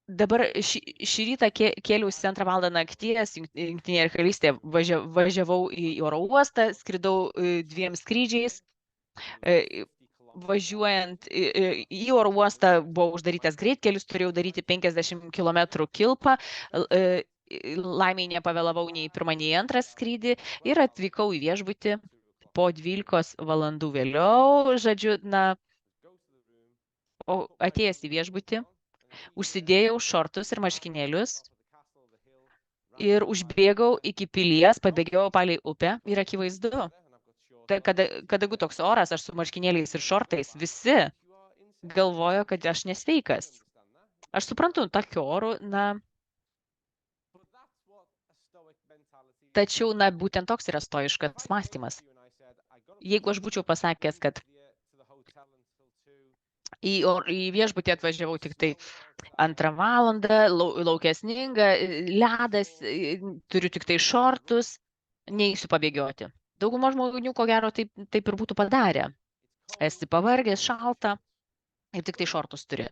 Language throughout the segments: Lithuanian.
Dabar šį rytą kėliausi 2 valandą nakties, Jungtinėje karalystėje važiavau į oro uostą, skridau 2 skrydžiais. Važiuojant į oro uostą buvo uždarytas greitkelis, turėjau daryti 50 km kilpą. Laimiai nepavėlavau nei pirmą, nei antrą skrydį ir atvykau į viešbutį po 12 valandų vėliau. Žodžiu, atėjęs į viešbutį, užsidėjau šortus ir marškinėlius ir užbėgau iki pilies, pabėgiau palei upę ir akivaizdu, kada toks oras, aš su marškinėliais ir šortais, visi galvojo, kad aš nesveikas. Aš suprantu, tokiu oru, tačiau, būtent toks yra stoiškas mąstymas. Jeigu aš būčiau pasakęs, kad į viešbutį atvažiavau tik tai 2 valandą, laukia sninga, ledas, turiu tik tai šortus, neįsiu pabėgioti. Dauguma žmonių, ko gero, taip ir būtų padarę. Esi pavargęs, šalta ir tik tai šortus turi.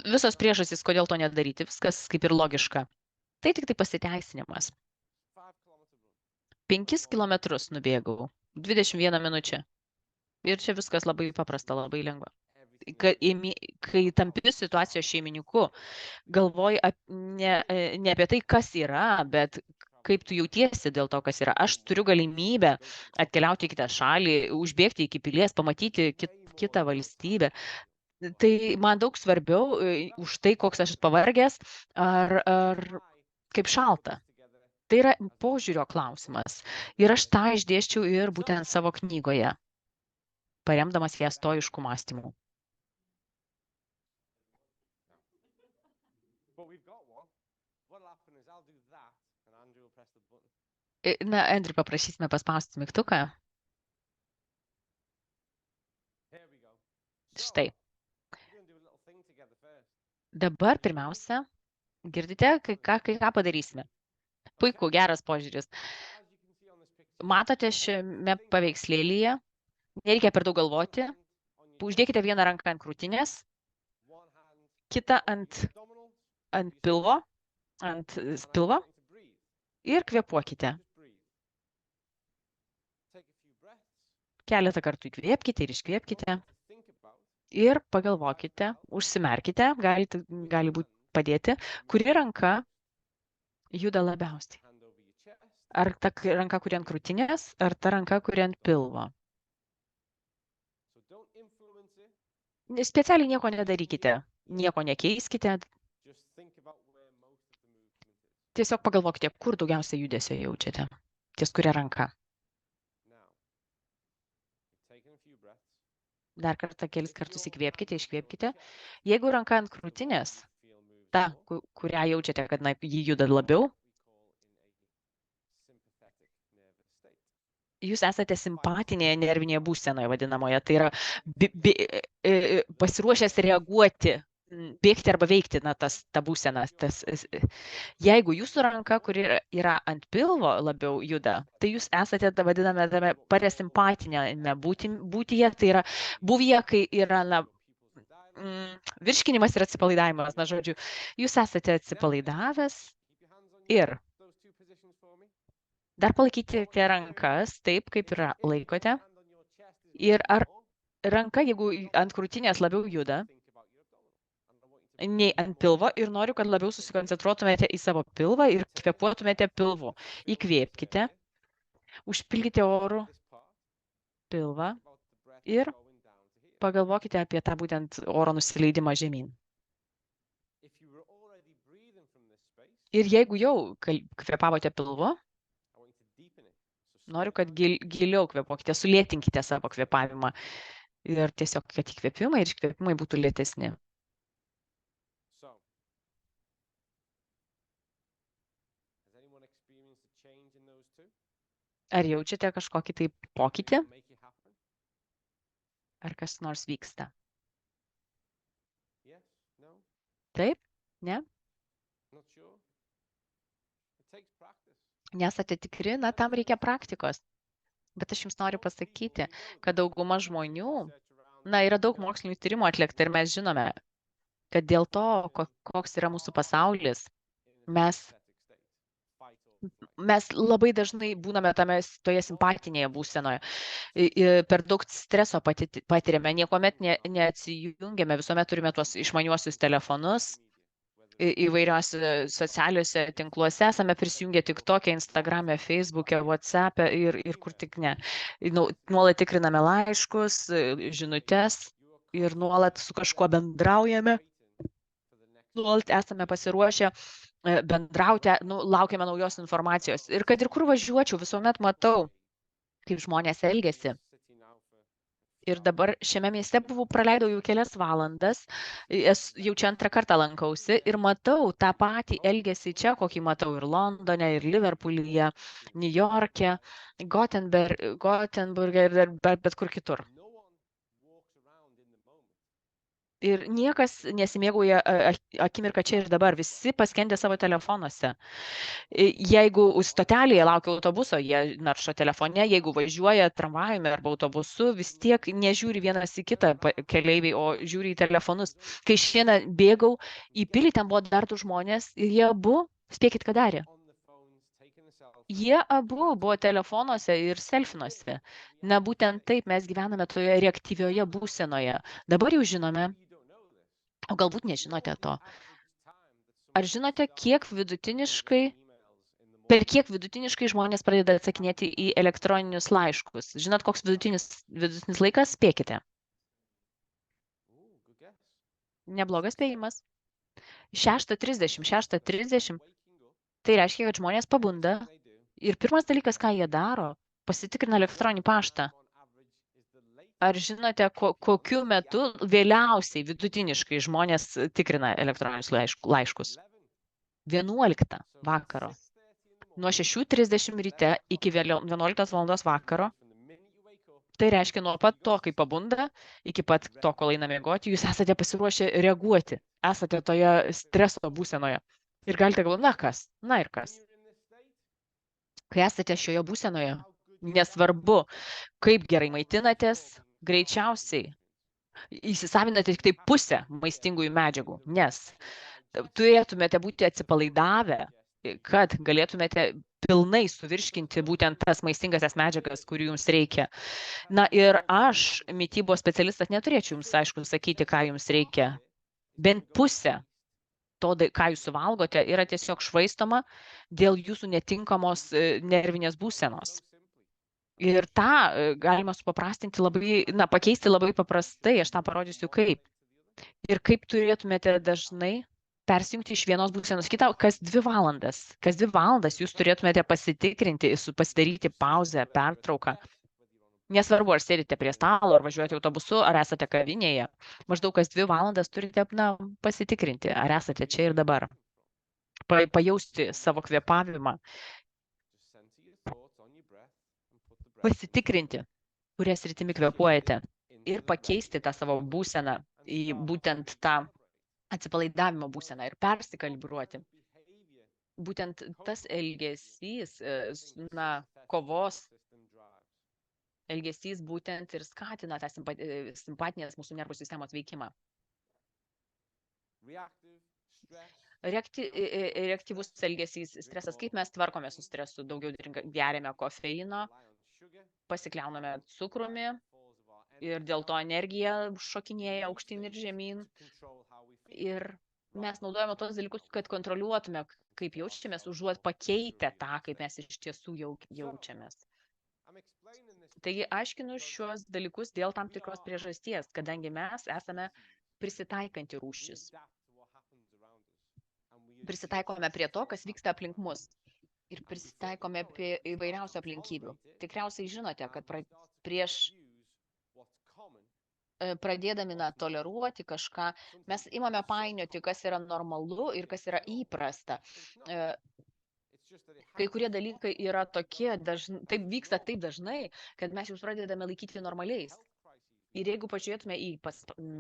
Visos priežastys, kodėl to nedaryti, viskas kaip ir logiška. Tai tik tai pasiteisinimas. 5 kilometrus nubėgau, 21 minučių. Ir čia viskas labai paprasta, labai lengva. Kai tampi situacijos šeimininku, galvoji ne apie tai, kas yra, bet kaip tu jautiesi dėl to, kas yra. Aš turiu galimybę atkeliauti į kitą šalį, užbėgti iki pilies, pamatyti kitą valstybę. Tai man daug svarbiau už tai, koks aš pavargęs ar kaip šalta. Tai yra požiūrio klausimas. Ir aš tą išdėsčiau ir būtent savo knygoje, paremdamas ją stoiškų mąstymų. Andrew, paprašysime paspausti mygtuką. Štai. Dabar pirmiausia, girdite, kai ką padarysime. Puiku, geras požiūris. Matote šiame paveikslėlyje, nereikia per daug galvoti. Uždėkite vieną ranką ant krūtinės, kitą ant pilvo, ir kvėpuokite. Keletą kartų įkvėpkite ir iškvėpkite. Ir pagalvokite, užsimerkite, gali būti padėti, kuri ranka juda labiausiai. Ar ta ranka, kuri ant krūtinės, ar ta ranka, kuri ant pilvo. Specialiai nieko nedarykite, nieko nekeiskite. Tiesiog pagalvokite, kur daugiausiai judesio jaučiate, ties kuria ranka. Dar kartą kelis kartus įkvėpkite, iškvėpkite. Jeigu ranka ant krūtinės, ta, kurią jaučiate, kad ji juda labiau, jūs esate simpatinėje nervinėje būsenoje vadinamoje. Tai yra pasiruošęs reaguoti, bėgti arba veikti ta būsena. Jeigu jūsų ranka, kuri yra ant pilvo, labiau juda, tai jūs esate vadiname parasimpatinėme būtyje, tai yra būvyje, kai yra virškinimas ir atsipalaidavimas. Žodžiu, jūs esate atsipalaidavęs ir dar palaikykite rankas taip, kaip yra laikote. Ir ar ranka, jeigu ant krūtinės labiau juda, nei ant pilvo, ir noriu, kad labiau susikoncentruotumėte į savo pilvą ir kvėpuotumėte pilvu. Įkvėpkite, užpilkite oru pilvą ir pagalvokite apie tą būtent oro nusileidimą žemyn. Ir jeigu jau kvėpavote pilvu, noriu, kad giliau kvėpuokite, sulėtinkite savo kvėpavimą ir tiesiog, kad įkvėpimai ir iškvėpimai būtų lėtesni. Ar jaučiate kažkokį tai pokytį? Ar kas nors vyksta? Taip? Ne? Nesate tikri, tam reikia praktikos. Bet aš jums noriu pasakyti, kad dauguma žmonių, yra daug mokslinių tyrimų atlikta ir mes žinome, kad dėl to, koks yra mūsų pasaulis, mes labai dažnai būname toje simpatinėje būsenoje. Per daug streso patiriame, niekuomet neatsijungiame, visuomet turime tuos išmaniuosius telefonus, įvairiuose socialiuose tinkluose, esame prisijungę TikTok'e, Instagram'e, Facebook'e, WhatsApp'e ir kur tik ne. Nuolat tikriname laiškus, žinutes ir nuolat su kažkuo bendraujame, nuolat esame pasiruošę bendrauti, laukiame naujos informacijos. Ir kad ir kur važiuočiau, visuomet matau, kaip žmonės elgesi. Ir dabar šiame mieste praleidau jau kelias valandas, jau čia antrą kartą lankausi ir matau tą patį elgesį čia, kokį matau ir Londone, ir Liverpoolyje, Niujorke, Gotenburge ir bet kur kitur. Ir niekas nesimėgauja akimirką čia ir dabar, visi paskendę savo telefonuose. Jeigu stotelėje laukia autobuso, jie naršo telefone, jeigu važiuoja tramvajumi arba autobusu, vis tiek nežiūri vienas į kitą keleiviai, o žiūri į telefonus. Kai šiandien bėgau į pilį, ten buvo dar du žmonės ir jie abu, spėkit, ką darė. Jie abu buvo telefonuose ir selfinuose. Na, būtent taip mes gyvename toje reaktyvioje būsenoje. Dabar jau žinome, o galbūt nežinote to. Ar žinote, per kiek vidutiniškai žmonės pradeda atsakinėti į elektroninius laiškus? Žinot, koks vidutinis laikas? Spėkite. Neblogas spėjimas. 6:30. Tai reiškia, kad žmonės pabunda. Ir pirmas dalykas, ką jie daro, pasitikrina elektroninį paštą. Ar žinote, kokiu metu vėliausiai vidutiniškai žmonės tikrina elektroninius laiškus? 11 vakaro. Nuo 6:30 ryte iki 11 valandos vakaro. Tai reiškia, nuo pat to, kai pabunda, iki pat to, kol eina miegoti, jūs esate pasiruošę reaguoti. Esate toje streso būsenoje. Ir galite galvoti, na ir kas. Kai esate šioje būsenoje, nesvarbu, kaip gerai maitinatės, greičiausiai įsisavinate tik tai pusę maistingųjų medžiagų, nes turėtumėte būti atsipalaidavę, kad galėtumėte pilnai suvirškinti būtent tas maistingasias medžiagas, kurių jums reikia. Na ir aš, mitybos specialistas, neturėčiau jums, aišku, sakyti, ką jums reikia. Bent pusę to, ką jūs suvalgote, yra tiesiog švaistoma dėl jūsų netinkamos nervinės būsenos. Ir tą galima supaprastinti pakeisti labai paprastai, aš tą parodysiu kaip. Ir kaip turėtumėte dažnai persijungti iš vienos būsenos kitą kas 2 valandas. Kas 2 valandas jūs turėtumėte pasitikrinti, pasidaryti pauzę, pertrauką. Nesvarbu, ar sėdite prie stalo, ar važiuojate autobusu, ar esate kavinėje. Maždaug kas 2 valandas turite pasitikrinti, ar esate čia ir dabar. Pajausti savo kvėpavimą. Pasitikrinti, kuria sritimi kvėpuojate. Ir pakeisti tą savo būseną į būtent tą atsipalaidavimo būseną ir persikalibruoti. Būtent tas elgesys, kovos elgesys būtent ir skatina tą simpatinės mūsų nervų sistemos veikimą. Reaktyvus elgesys, stresas, kaip mes tvarkome su stresu, daugiau geriame kofeino, pasikliauname cukrumi ir dėl to energija šokinėja aukštyn ir žemyn. Ir mes naudojame tos dalykus, kad kontroliuotume, kaip jaučiamės, užuot pakeitę tą, kaip mes iš tiesų jaučiamės. Taigi aiškinu šios dalykus dėl tam tikros priežasties, kadangi mes esame prisitaikanti rūšis. Prisitaikome prie to, kas vyksta aplink mus. Ir prisitaikome prie įvairiausių aplinkybių. Tikriausiai žinote, kad prieš pradėdami toleruoti kažką, mes imame painioti, kas yra normalu ir kas yra įprasta. Kai kurie dalykai yra tokie, taip vyksta taip dažnai, kad mes jūs pradedame laikyti normaliais. Ir jeigu pažiūrėtume į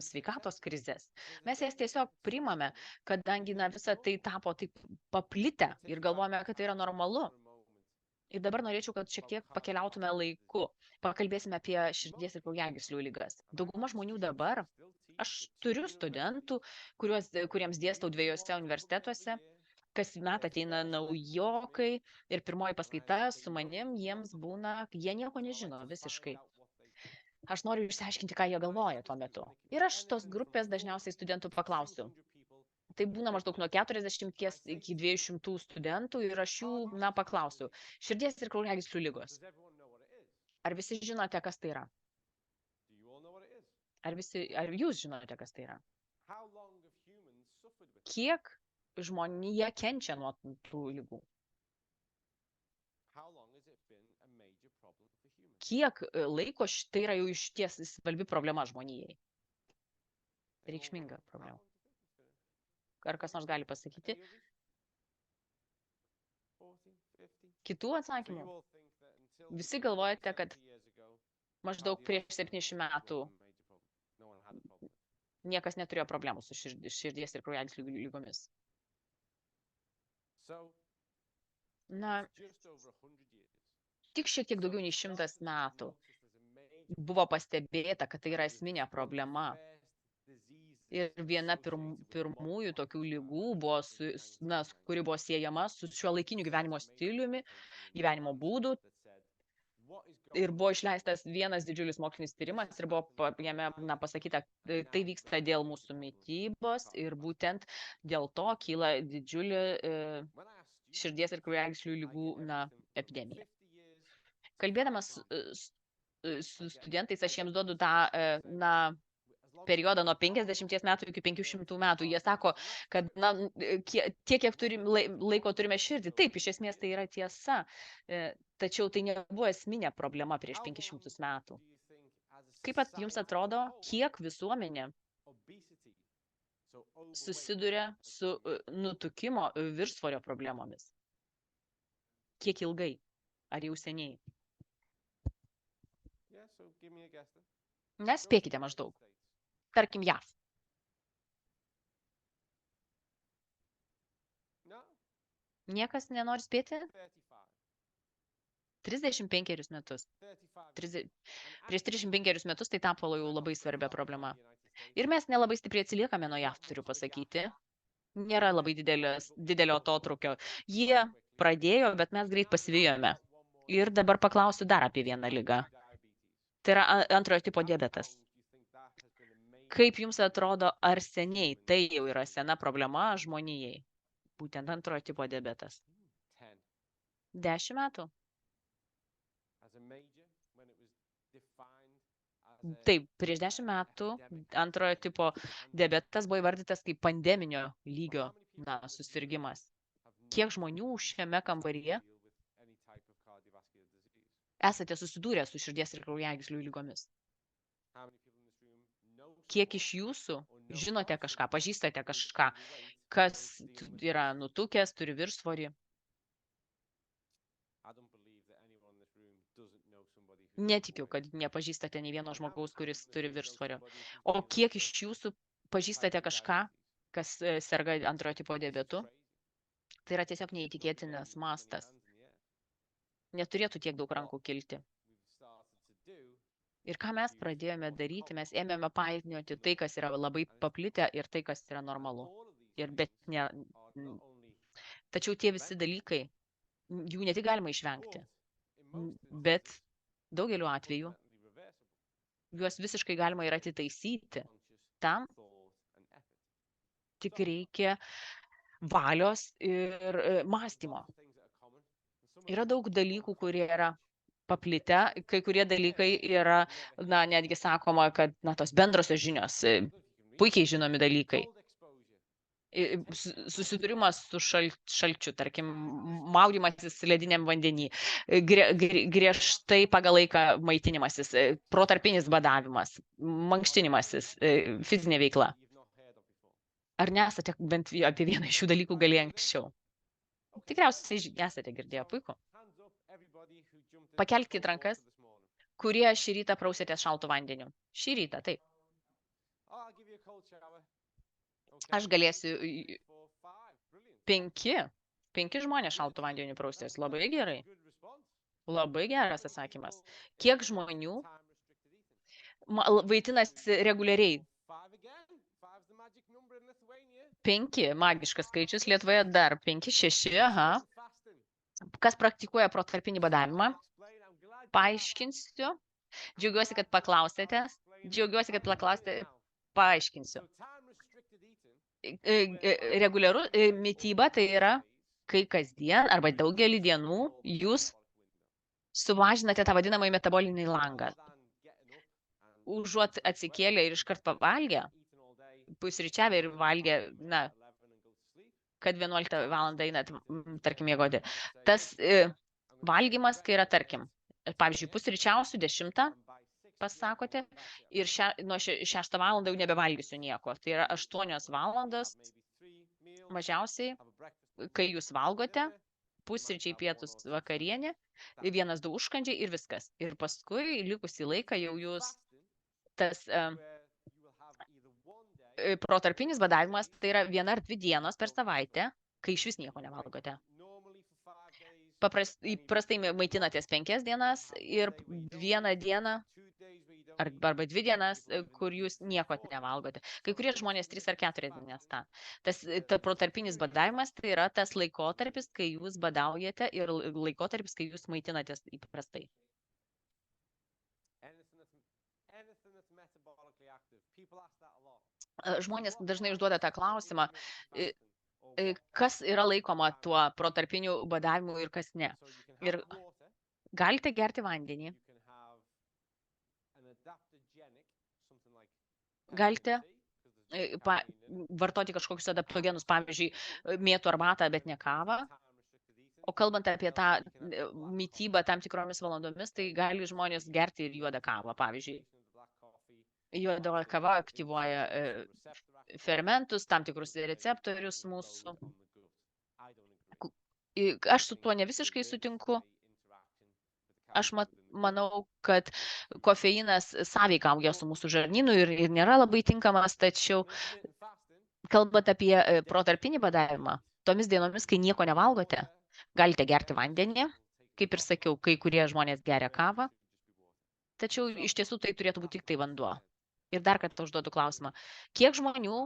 sveikatos krizės, mes jas tiesiog priimame, kadangi visa tai tapo taip paplitę ir galvojame, kad tai yra normalu. Ir dabar norėčiau, kad šiek tiek pakeliautume laiku. Pakalbėsime apie širdies ir kraujagyslių ligas. Dauguma žmonių dabar, aš turiu studentų, kuriems dėstau 2 universitetuose, kas met ateina naujokai ir pirmoji paskaita su manim, jiems būna, jie nieko nežino visiškai. Aš noriu išsiaiškinti, ką jie galvoja tuo metu. Ir aš tos grupės dažniausiai studentų paklausiu. Tai būna maždaug nuo 40 iki 200 studentų ir aš jų, paklausiu. Širdies ir kraujagyslių ligos. Ar visi žinote, kas tai yra? Ar jūs žinote, kas tai yra? Kiek žmonija kenčia nuo tų ligų? Kiek laiko tai yra jau išties svarbi problema žmonijai? Reikšminga problema. Ar kas nors gali pasakyti? Kitų atsakymų? Visi galvojate, kad maždaug prieš 70 metų niekas neturėjo problemų su širdies ir kraujagyslių lygomis. Tik šiek tiek daugiau nei 100 metų buvo pastebėta, kad tai yra esminė problema. Ir viena pirmųjų tokių lygų, kuri buvo siejama su šiuolaikiniu gyvenimo stiliumi, gyvenimo būdu. Ir buvo išleistas vienas didžiulis mokslinis tyrimas ir buvo jame pasakyta, tai vyksta dėl mūsų mitybos ir būtent dėl to kyla didžiulė širdies ir kraujagyslių lygų epidemija. Kalbėdamas su studentais, aš jiems duodu tą periodą nuo 50 metų iki 500 metų. Jie sako, kad tiek, kiek laiko turime širdį. Taip, iš esmės tai yra tiesa, tačiau tai nebuvo esminė problema prieš 500 metų. Kaip jums atrodo, kiek visuomenė susiduria su nutukimo viršsvorio problemomis? Kiek ilgai? Ar jau seniai? Nespėkite maždaug. Tarkim, JAV. Niekas nenori spėti? 35 metus. Prieš 35 metus tai tapo jau labai svarbia problema. Ir mes nelabai stipriai atsiliekame nuo JAV, turiu pasakyti. Nėra labai didelio atotrukio. Jie pradėjo, bet mes greit pasivijome. Ir dabar paklausiu dar apie vieną ligą. Tai yra antrojo tipo diabetas. Kaip jums atrodo, ar seniai tai jau yra sena problema žmonijai? Būtent antrojo tipo diabetas. 10 metų? Taip, prieš 10 metų antrojo tipo diabetas buvo įvardytas kaip pandeminio lygio susirgimas. Kiek žmonių šiame kambaryje esate susidūrę su širdies ir kraujagyslių lygomis? Kiek iš jūsų žinote kažką, pažįstate kažką, kas yra nutukęs, turi viršsvorį? Netikiu, kad nepažįstate nei vieno žmogaus, kuris turi viršsvorio. O kiek iš jūsų pažįstate kažką, kas serga antrojo tipo diabetu? Tai yra tiesiog neįtikėtinas mastas. Neturėtų tiek daug rankų kilti. Ir ką mes pradėjome daryti, mes ėmėme painioti tai, kas yra labai paplitę ir tai, kas yra normalu. Tačiau tie visi dalykai, jų ne tik galima išvengti, bet daugeliu atveju juos visiškai galima ir atitaisyti. Tam tik reikia valios ir mąstymo. Yra daug dalykų, kurie yra paplitę, kai kurie dalykai yra, netgi sakoma, kad tos bendrosios žinios, puikiai žinomi dalykai. Susidūrimas su šalčiu, tarkim, maudymasis lediniam vandenį, griežtai pagal laiką maitinimasis, protarpinis badavimas, mankštinimasis, fizinė veikla. Ar nesate bent apie vieną iš šių dalykų galėję anksčiau? Tikriausiai nesate girdėję, puiku. Pakelkite rankas, kurie šį rytą prausėtės šaltu vandeniu. Šį rytą, taip. Aš galėsiu 5 žmonės šaltu vandeniu prausės. Labai gerai. Labai geras atsakymas. Kiek žmonių vaitinasi reguliariai? 5, magiškas skaičius, Lietuvoje dar 5, 6, aha. Kas praktikuoja protarpinį badavimą? Paaiškinsiu. Džiaugiuosi, kad paklausėte. Paaiškinsiu. Reguliarų mityba tai yra, kai kasdien arba daugelį dienų jūs sumažinate tą vadinamąjį metabolinį langą. Užuot atsikėlę ir iškart pavalgę, pusryčiavę ir valgę, kad 11 valandą einat, tarkim, miegoti. Tas valgymas, kai yra, tarkim, pavyzdžiui, pusryčiausių 10, pasakote, ir nuo 6 valandą jau nebevalgysiu nieko. Tai yra 8 valandas mažiausiai, kai jūs valgote, pusryčiai, pietus, vakarienė, 1-2 užkandžiai ir viskas. Ir paskui likusį laiką jau jūs tas protarpinis badavimas, tai yra 1 ar 2 dienos per savaitę, kai iš vis nieko nevalgote. Įprastai maitinatės 5 dienas ir 1 dieną arba 2 dienas, kur jūs nieko nevalgote. Kai kurie žmonės 3 ar 4 dienas tą. Tas protarpinis badavimas tai yra tas laikotarpis, kai jūs badaujate ir laikotarpis, kai jūs maitinatės įprastai. Žmonės dažnai užduoda tą klausimą, kas yra laikoma tuo protarpiniu badavimu ir kas ne. Ir galite gerti vandenį. Galite vartoti kažkokius adaptogenus, pavyzdžiui, mėtų arbatą, bet ne kavą. O kalbant apie tą mitybą tam tikromis valandomis, tai gali žmonės gerti ir juodą kavą, pavyzdžiui. Juoda kava aktyvuoja fermentus, tam tikrus receptorius mūsų. Aš su tuo ne visiškai sutinku. Aš manau, kad kofeinas sąveikauja su mūsų žarnynu ir nėra labai tinkamas, tačiau kalbant apie protarpinį badavimą, tomis dienomis, kai nieko nevalgote, galite gerti vandenį, kaip ir sakiau, kai kurie žmonės geria kavą, tačiau iš tiesų tai turėtų būti tik tai vanduo. Ir dar kartą užduodu klausimą, kiek žmonių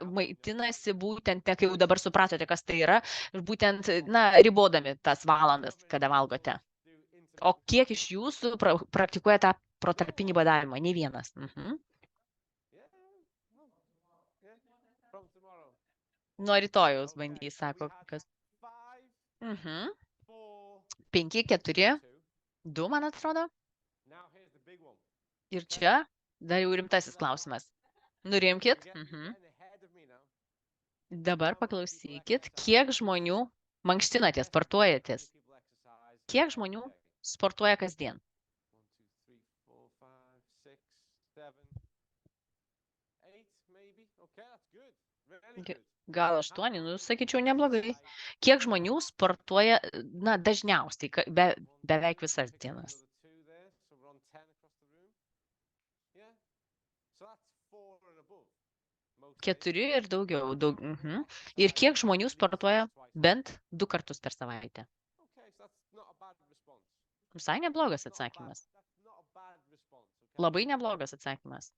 maitinasi būtent, kai jau dabar supratote, kas tai yra, būtent, ribodami tas valandas, kada valgote. O kiek iš jūsų praktikuoja tą protarpinį badavimą? Nei vienas. Nuo rytojaus bandys, sako kas. 5, 4, 2, man atrodo. Ir čia dar jau rimtasis klausimas. Nurimkit. Dabar paklausykit, kiek žmonių mankštinatės, sportuojatės? Kiek žmonių sportuoja kasdien? 1, 2, 3, 4, 5, 6, 7, 8. Gal 8, sakyčiau, neblogai. Kiek žmonių sportuoja, dažniausiai, beveik visas dienas? 4 ir daugiau. Ir kiek žmonių sportuoja bent 2 kartus per savaitę? Visai neblogas atsakymas. Labai neblogas atsakymas.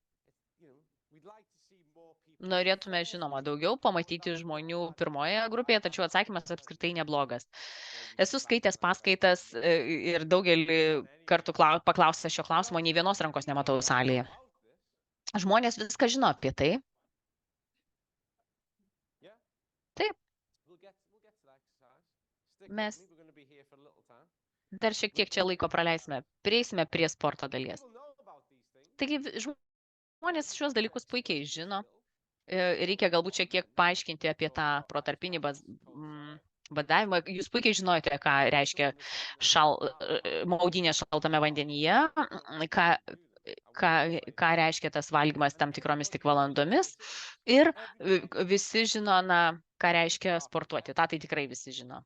Norėtume, žinoma, daugiau pamatyti žmonių pirmoje grupėje, tačiau atsakymas apskritai neblogas. Esu skaitęs paskaitas ir daugelį kartų paklausęs šio klausimo, nei vienos rankos nematau salėje. Žmonės viską žino apie tai. Taip. Mes dar šiek tiek čia laiko praleisime. Prieisime prie sporto dalies. Taigi žmonės šios dalykus puikiai žino. Reikia galbūt šiek tiek paaiškinti apie tą protarpinį badavimą. Jūs puikiai žinote, ką reiškia maudynė šaltame vandenyje, ką reiškia tas valgymas tam tikromis tik valandomis. Ir visi žino, ką reiškia sportuoti. Ta tai tikrai visi žino.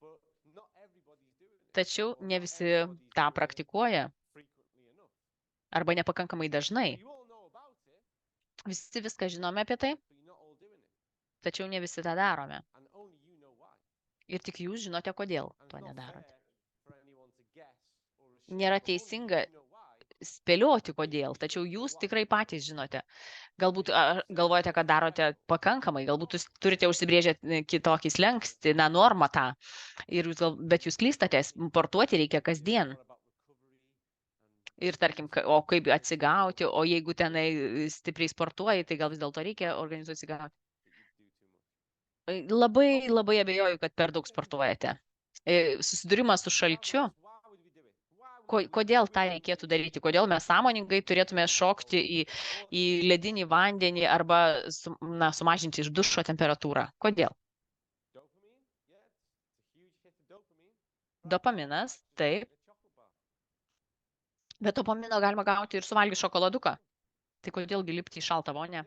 Tačiau ne visi tą praktikuoja. Arba nepakankamai dažnai. Visi viską žinome apie tai, tačiau ne visi tą darome. Ir tik jūs žinote, kodėl to nedarote. nėra teisinga spėlioti, kodėl, tačiau jūs tikrai patys žinote. Galbūt galvojate, kad darote pakankamai, galbūt jūs turite užsibrėžę kitokį slenkstį, normą tą, bet jūs klystate, sportuoti reikia kasdien. Ir tarkim, o kaip atsigauti, o jeigu tenai stipriai sportuoji, tai gal vis dėlto reikia organizuoti atsigauti. Labai, labai abejoju, kad per daug sportuojate. Susidūrimas su šalčiu. Kodėl tą reikėtų daryti? Kodėl mes sąmoningai turėtume šokti į ledinį vandenį arba sumažinti iš dušo temperatūrą? Kodėl? Dopaminas, taip. Bet dopamino galima gauti ir suvalgius šokoladuką. Tai kodėlgi lipti į šaltą vonę?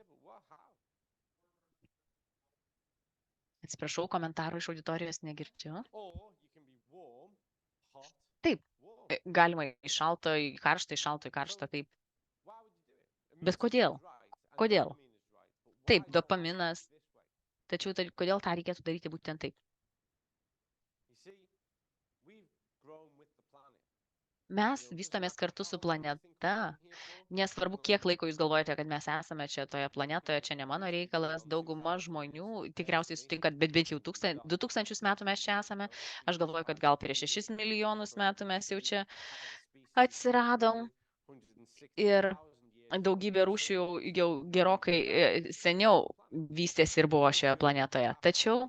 Atsiprašau, komentarų iš auditorijos negirdžiu. Taip, galima į šaltą, į karštą, į šaltą, į karštą, taip. Bet kodėl? Kodėl? Taip, dopaminas. Tačiau kodėl tą reikėtų daryti būtent taip? Mes vystomės kartu su planeta. Nesvarbu, kiek laiko jūs galvojate, kad mes esame čia toje planetoje, čia ne mano reikalas. Dauguma žmonių tikriausiai sutinkat, bet jau 2000 metų mes čia esame. Aš galvoju, kad gal prieš 6 milijonus metų mes jau čia atsiradom. Ir daugybė rūšių jau gerokai seniau vystėsi ir buvo šioje planetoje. Tačiau,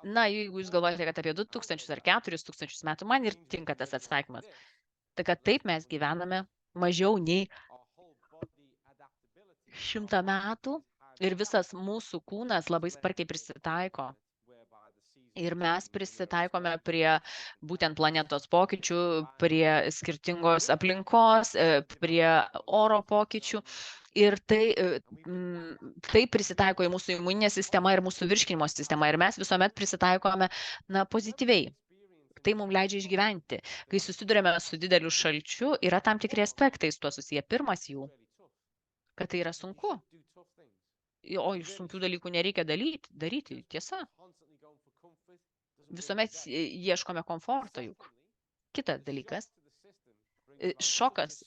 jeigu jūs galvojate, kad apie 2000 ar 4000 metų, man ir tinka tas atsakymas. Tai kad taip mes gyvename mažiau nei 100 metų ir visas mūsų kūnas labai sparkiai prisitaiko. Ir mes prisitaikome prie būtent planetos pokyčių, prie skirtingos aplinkos, prie oro pokyčių. Ir tai prisitaiko į mūsų imuninę sistemą ir mūsų virškinimo sistemą. Ir mes visuomet prisitaikome pozityviai. Tai mums leidžia išgyventi. Kai susidurėme su dideliu šalčiu, yra tam tikri aspektai su tuo susiję. Pirmas jų, kad tai yra sunku. O iš sunkių dalykų nereikia daryti, tiesa. Visuomet ieškome komforto juk. Kitas dalykas, šokas,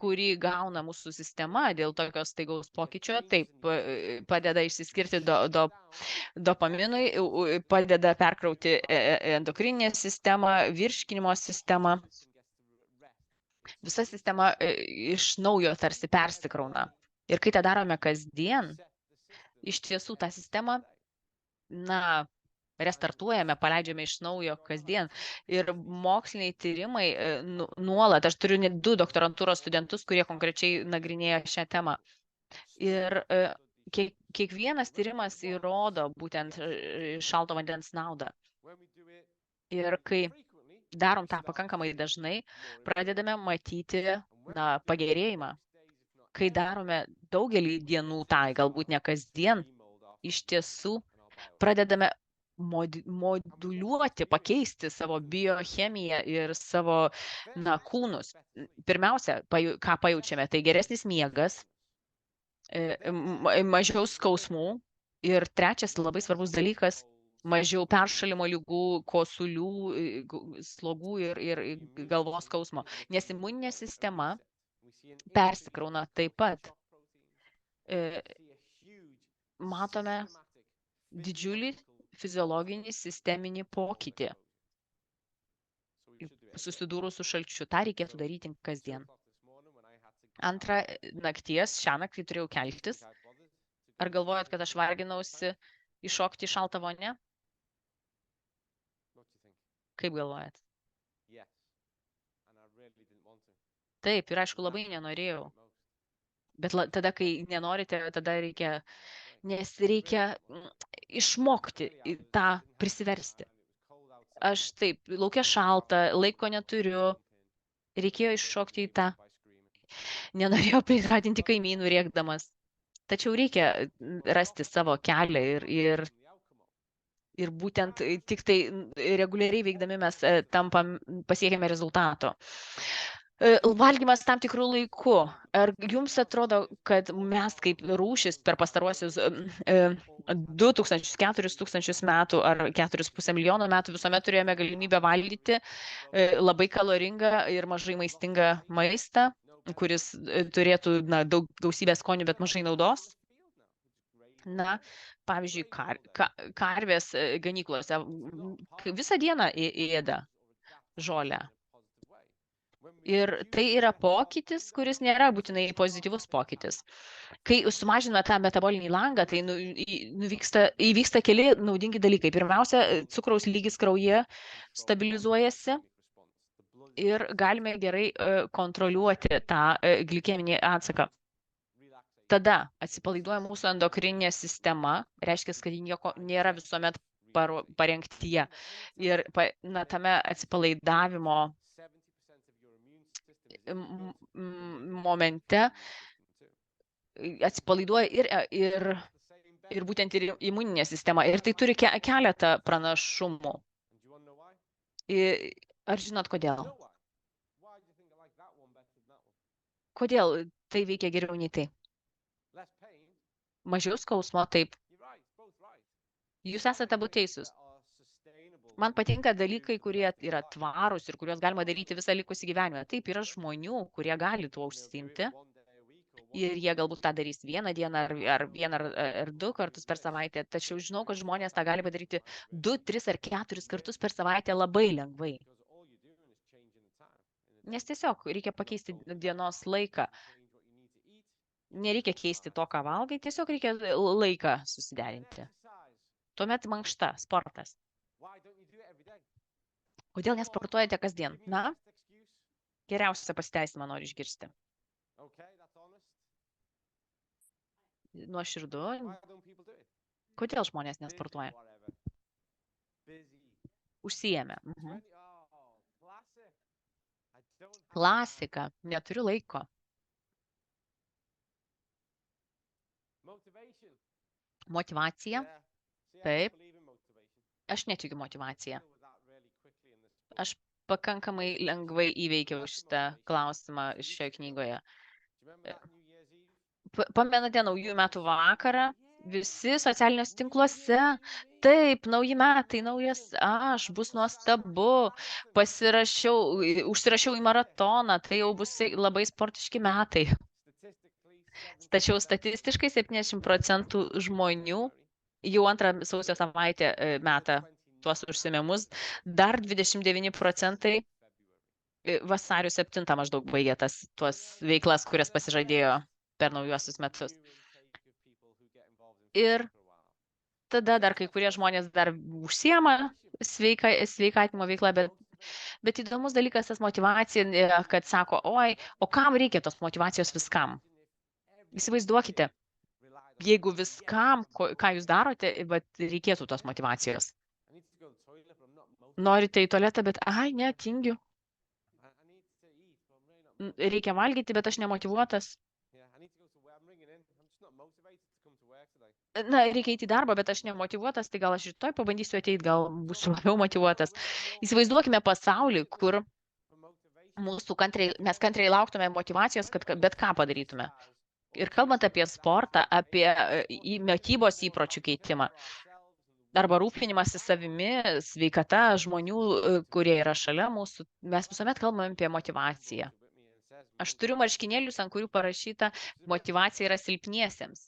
kurį gauna mūsų sistema dėl tokios staigaus pokyčio, taip padeda išsiskirti dopaminui, padeda perkrauti endokrininę sistemą, virškinimo sistemą. Visa sistema iš naujo tarsi persikrauna. Ir kai tą darome kasdien, iš tiesų tą sistemą, restartuojame, paleidžiame iš naujo kasdien. Ir moksliniai tyrimai nuolat, aš turiu net 2 doktorantūros studentus, kurie konkrečiai nagrinėja šią temą. Ir kiekvienas tyrimas įrodo būtent šalto vandens naudą. Ir kai darom tą pakankamai dažnai, pradedame matyti pagerėjimą. Kai darome daugelį dienų tą, galbūt ne kasdien, iš tiesų pradedame moduliuoti, pakeisti savo biochemiją ir savo kūnus. Pirmiausia, ką pajaučiame, tai geresnis miegas, mažiau skausmų ir trečias labai svarbus dalykas, mažiau peršalimo ligų, kosulių, slogų ir galvos skausmo. Nes imuninė sistema persikrauna taip pat. Matome didžiulį fiziologinį sisteminį pokytį. Susidūrus su šalčiu, tą reikėtų daryti kasdien. Antrą nakties, šią naktį turėjau keltis. Ar galvojat, kad aš varginausi iššokti į šaltą vonę? Kaip galvojat? Taip, ir aišku, labai nenorėjau. Bet tada, kai nenorite, tada reikia, nes reikia išmokti tą prisiversti. Aš taip, laukia šalta, laiko neturiu, reikėjo iššokti į tą. Nenorėjau prikratinti kaimynų rėkdamas. Tačiau reikia rasti savo kelią ir būtent tik tai reguliariai veikdami mes pasiekėme rezultato. Valgymas tam tikrų laikų. Ar jums atrodo, kad mes kaip rūšis per pastaruosius 2000-4000 metų ar 4,5 milijono metų visuomet turėjome galimybę valgyti labai kaloringą ir mažai maistingą maistą, kuris turėtų gausybę skonių, bet mažai naudos? Na, pavyzdžiui, karvės ganyklose visą dieną ėda žolę. Ir tai yra pokytis, kuris nėra būtinai pozityvus pokytis. Kai sumažiname tą metabolinį langą, tai įvyksta keli naudingi dalykai. Pirmiausia, cukraus lygis kraujyje stabilizuojasi ir galime gerai kontroliuoti tą glikeminį atsaką. Tada atsipalaiduoja mūsų endokrininė sistema, reiškia, kad nieko nėra visuomet parengtyje. Ir tame atsipalaidavimo momente atsipalaiduoja ir būtent ir imuninė sistema. Ir tai turi keletą pranašumų. Ar žinot kodėl? Kodėl tai veikia geriau nei tai? Mažiau skausmo, taip. Jūs esate abu teisūs. Man patinka dalykai, kurie yra tvarūs ir kuriuos galima daryti visą likusį gyvenimą. Taip, yra žmonių, kurie gali tuo užsiimti ir jie galbūt tą darys vieną dieną ar vieną ar du kartus per savaitę. Tačiau žinau, kad žmonės tą gali padaryti 2, 3 ar 4 kartus per savaitę labai lengvai. Nes tiesiog reikia pakeisti dienos laiką. Nereikia keisti to, ką valgai, tiesiog reikia laiką susiderinti. Tuomet mankšta, sportas. Kodėl nesportuojate kasdien? Na, geriausią pasiteisimą noriu išgirsti. Nuoširdu. Kodėl žmonės nesportuoja? Užsiėmė. Klasika. Neturiu laiko. Motyvacija. Taip. Aš netikiu motyvaciją. Aš pakankamai lengvai įveikiau šitą klausimą šioje knygoje. Pamenate naujųjų metų vakarą? Visi socialiniuose tinkluose. Taip, nauji metai, naujas aš, bus nuostabu. Užsirašiau į maratoną, tai jau bus labai sportiški metai. Tačiau statistiškai 70% žmonių jau antrą sausio savaitę meta tuos užsiėmimus, dar 29% vasario 7 maždaug baigė tuos veiklas, kurias pasižadėjo per naujuosius metus. Ir tada dar kai kurie žmonės dar užsiema sveikatinimo veiklą, bet įdomus dalykas tas motyvacija, kad sako, oi, o kam reikia tos motyvacijos viskam? Įsivaizduokite, jeigu viskam, ką jūs darote, reikėtų tos motyvacijos. Norite į tualetą, bet, ne, tingiu. Reikia valgyti, bet aš nemotyvuotas. Na, reikia eiti į darbą, bet aš nemotyvuotas, tai gal aš rytoj pabandysiu ateiti, gal būsiu labiau motyvuotas. Įsivaizduokime pasaulį, kur mes kantriai lauktume motyvacijos, kad bet ką padarytume. Ir kalbant apie sportą, apie mitybos įpročių keitimą, arba rūpinimąsi savimi, sveikata žmonių, kurie yra šalia mūsų, mes visuomet kalbame apie motyvaciją. Aš turiu marškinėlius, ant kurių parašyta, motyvacija yra silpniesiems.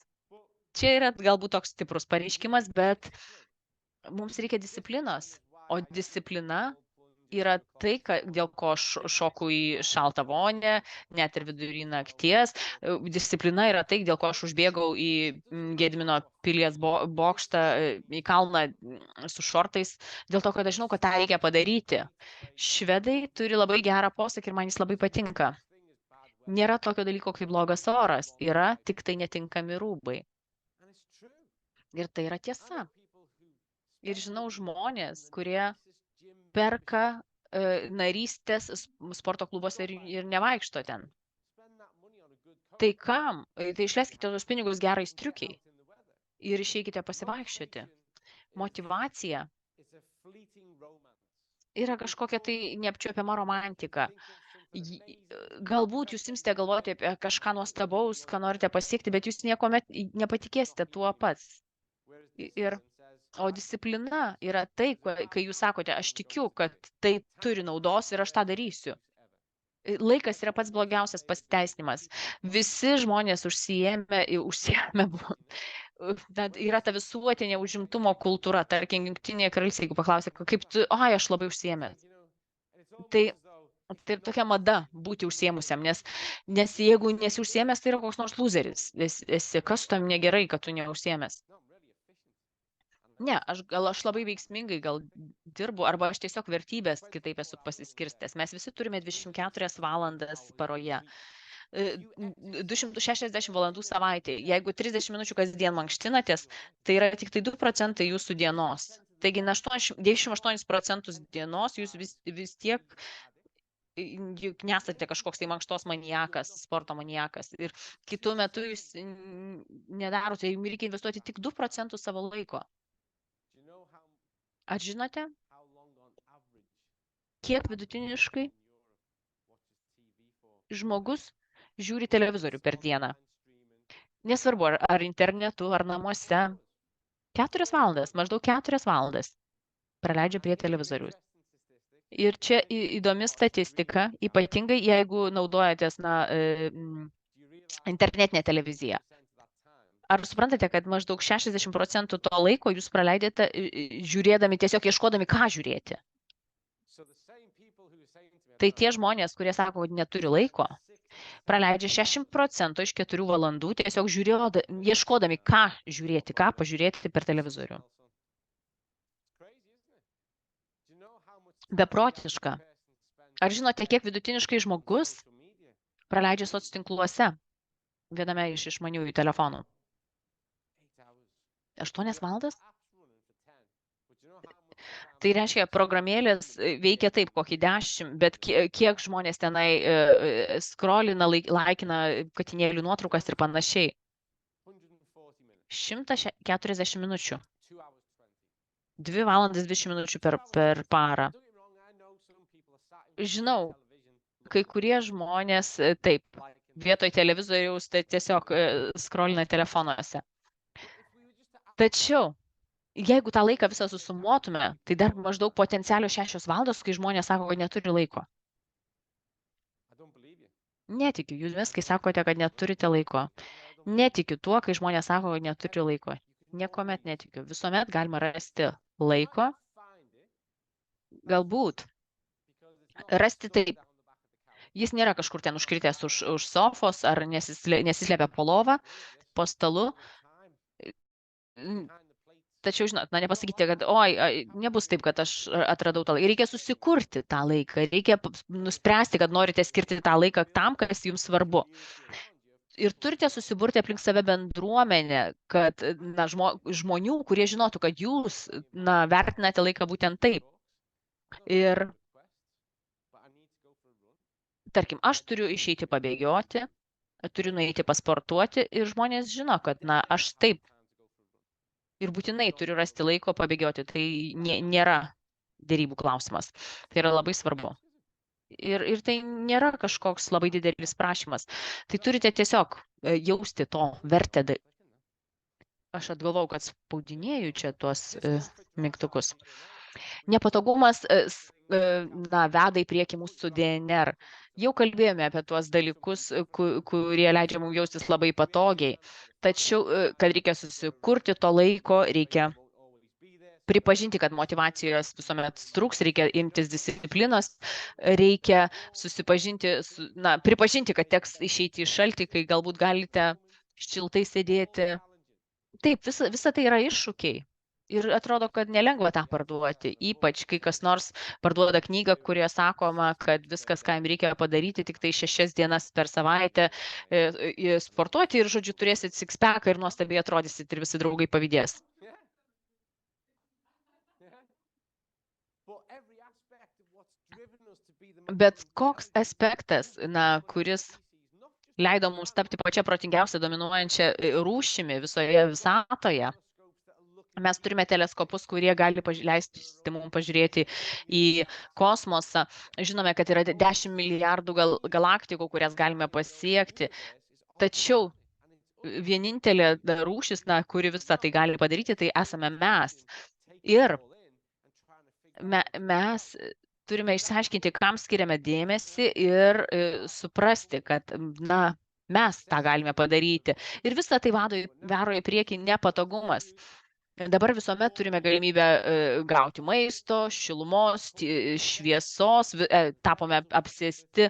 Čia yra galbūt toks stiprus pareiškimas, bet mums reikia disciplinos, o disciplina yra tai, dėl ko aš šoku į šaltą vonę, net ir vidury nakties. Disciplina yra tai, dėl ko aš užbėgau į Gedimino pilies bokštą, į kalną su šortais, dėl to, kad aš žinau, kad tą reikia padaryti. Švedai turi labai gerą posakį ir man jis labai patinka. Nėra tokio dalyko kaip blogas oras, yra tik tai netinkami rūbai. Ir tai yra tiesa. Ir žinau žmonės, kurie perka narystės sporto klubuose ir nevaikšto ten. Tai kam? Tai išleiskite tos pinigus gerai striukiai ir išeikite pasivaikščioti. Motyvacija yra kažkokia tai neapčiuopiama romantika. Galbūt jūs imsite galvoti apie kažką nuostabaus, ką norite pasiekti, bet jūs niekuomet nepatikėsite tuo pats. O disciplina yra tai, kai jūs sakote, aš tikiu, kad tai turi naudos ir aš tą darysiu. Laikas yra pats blogiausias pasiteisinimas. Visi žmonės užsiėmė, yra ta visuotinė užimtumo kultūra, tarkim, Jungtinėje karalystėje, jeigu paklausė, kaip tu, aš labai užsiėmęs. Tai tokia mada būti užsiėmusiam, nes jeigu nesi užsiėmęs, tai yra koks nors loseris. Kas tam negerai, kad tu neužsiėmęs? Ne, aš labai veiksmingai dirbu, arba aš tiesiog vertybės kitaip esu pasiskirstęs. Mes visi turime 24 valandas paroje. 260 valandų savaitėje. Jeigu 30 minučių kasdien mankštinatės, tai yra tik tai 2% jūsų dienos. Taigi 98% dienos jūs vis tiek juk nesate kažkoks tai mankštos maniakas, sporto maniakas. Ir kitų metų jūs nedarote, jums reikia investuoti tik 2% savo laiko. Ar žinote, kiek vidutiniškai žmogus žiūri televizorių per dieną? Nesvarbu, ar internetu, ar namuose. 4 valandas, maždaug 4 valandas praleidžia prie televizorius. Ir čia įdomi statistika, ypatingai jeigu naudojatės internetinę televiziją. Ar suprantate, kad maždaug 60% to laiko jūs praleidėte žiūrėdami, tiesiog ieškodami, ką žiūrėti? Tai tie žmonės, kurie sako, kad neturi laiko, praleidžia 60% iš 4 valandų tiesiog ieškodami, ką žiūrėti, ką pažiūrėti per televizorių. Beprotiška. Ar žinote, kiek vidutiniškai žmogus praleidžia socitinkluose viename iš išmaniųjų telefonų? 8 valandas? Tai reiškia, programėlės veikia taip, kokį 10, bet kiek žmonės tenai scrollina, laikina katinėlių nuotraukas ir panašiai. 140 minučių. 2 valandas 20 minučių per parą. Žinau, kai kurie žmonės taip, vietoj televizoriaus tiesiog scrollina telefonuose. Tačiau, jeigu tą laiką visą susumuotume, tai dar maždaug potencialios 6 valandos, kai žmonės sako, kad neturi laiko. Netikiu jūs, kai sakote, kad neturite laiko. Netikiu tuo, kai žmonės sako, kad neturi laiko. Niekuomet netikiu. Visuomet galima rasti laiko. Galbūt. Rasti taip. Jis nėra kažkur ten užkritęs už sofos ar nesislepia po lova, po stalu. Tačiau, žinot, nepasakyti, kad nebus taip, kad aš atradau tą laiką. Reikia susikurti tą laiką, reikia nuspręsti, kad norite skirti tą laiką tam, kas jums svarbu. Ir turite susiburti aplink save bendruomenę, kad žmonių, kurie žinotų, kad jūs vertinate laiką būtent taip. Ir, tarkim, aš turiu išeiti pabėgioti, turiu nueiti pasportuoti ir žmonės žino, kad aš taip. Ir būtinai turiu rasti laiko pabėgioti. Tai nėra dėrybų klausimas. Tai yra labai svarbu. Ir tai nėra kažkoks labai didelis prašymas. Tai turite tiesiog jausti to vertę. Aš atgalvau, kad spaudinėju čia tuos mygtukus. Nepatogumas veda į priekį mūsų DNR. Jau kalbėjome apie tuos dalykus, kurie leidžia mums jaustis labai patogiai. Tačiau, kad reikia susikurti to laiko, reikia pripažinti, kad motyvacijos visuomet trūks, reikia imtis disciplinos, reikia pripažinti, kad teks išeiti į šaltį, kai galbūt galite šiltai sėdėti. Taip, visa tai yra iššūkiai. Ir atrodo, kad nelengva tą parduoti, ypač kai kas nors parduoda knygą, kurioje sakoma, kad viskas, ką jums reikia padaryti, tik tai 6 dienas per savaitę sportuoti ir, žodžiu, turėsit six-packą ir nuostabiai atrodysit ir visi draugai pavydės. Bet koks aspektas, kuris leido mums tapti pačią protingiausią dominuojančią rūšimi visoje visatoje, Mes turime teleskopus, kurie gali leisti mums pažiūrėti į kosmosą. Žinome, kad yra 10 milijardų galaktikų, kurias galime pasiekti. Tačiau vienintelė rūšis, kuri visą tai gali padaryti, tai esame mes. Ir mes turime išsiaiškinti, kam skiriame dėmesį ir suprasti, kad, mes tą galime padaryti. Ir visą tai varo į priekį nepatogumas. Dabar visuomet turime galimybę gauti maisto, šilumos, šviesos, tapome apsėsti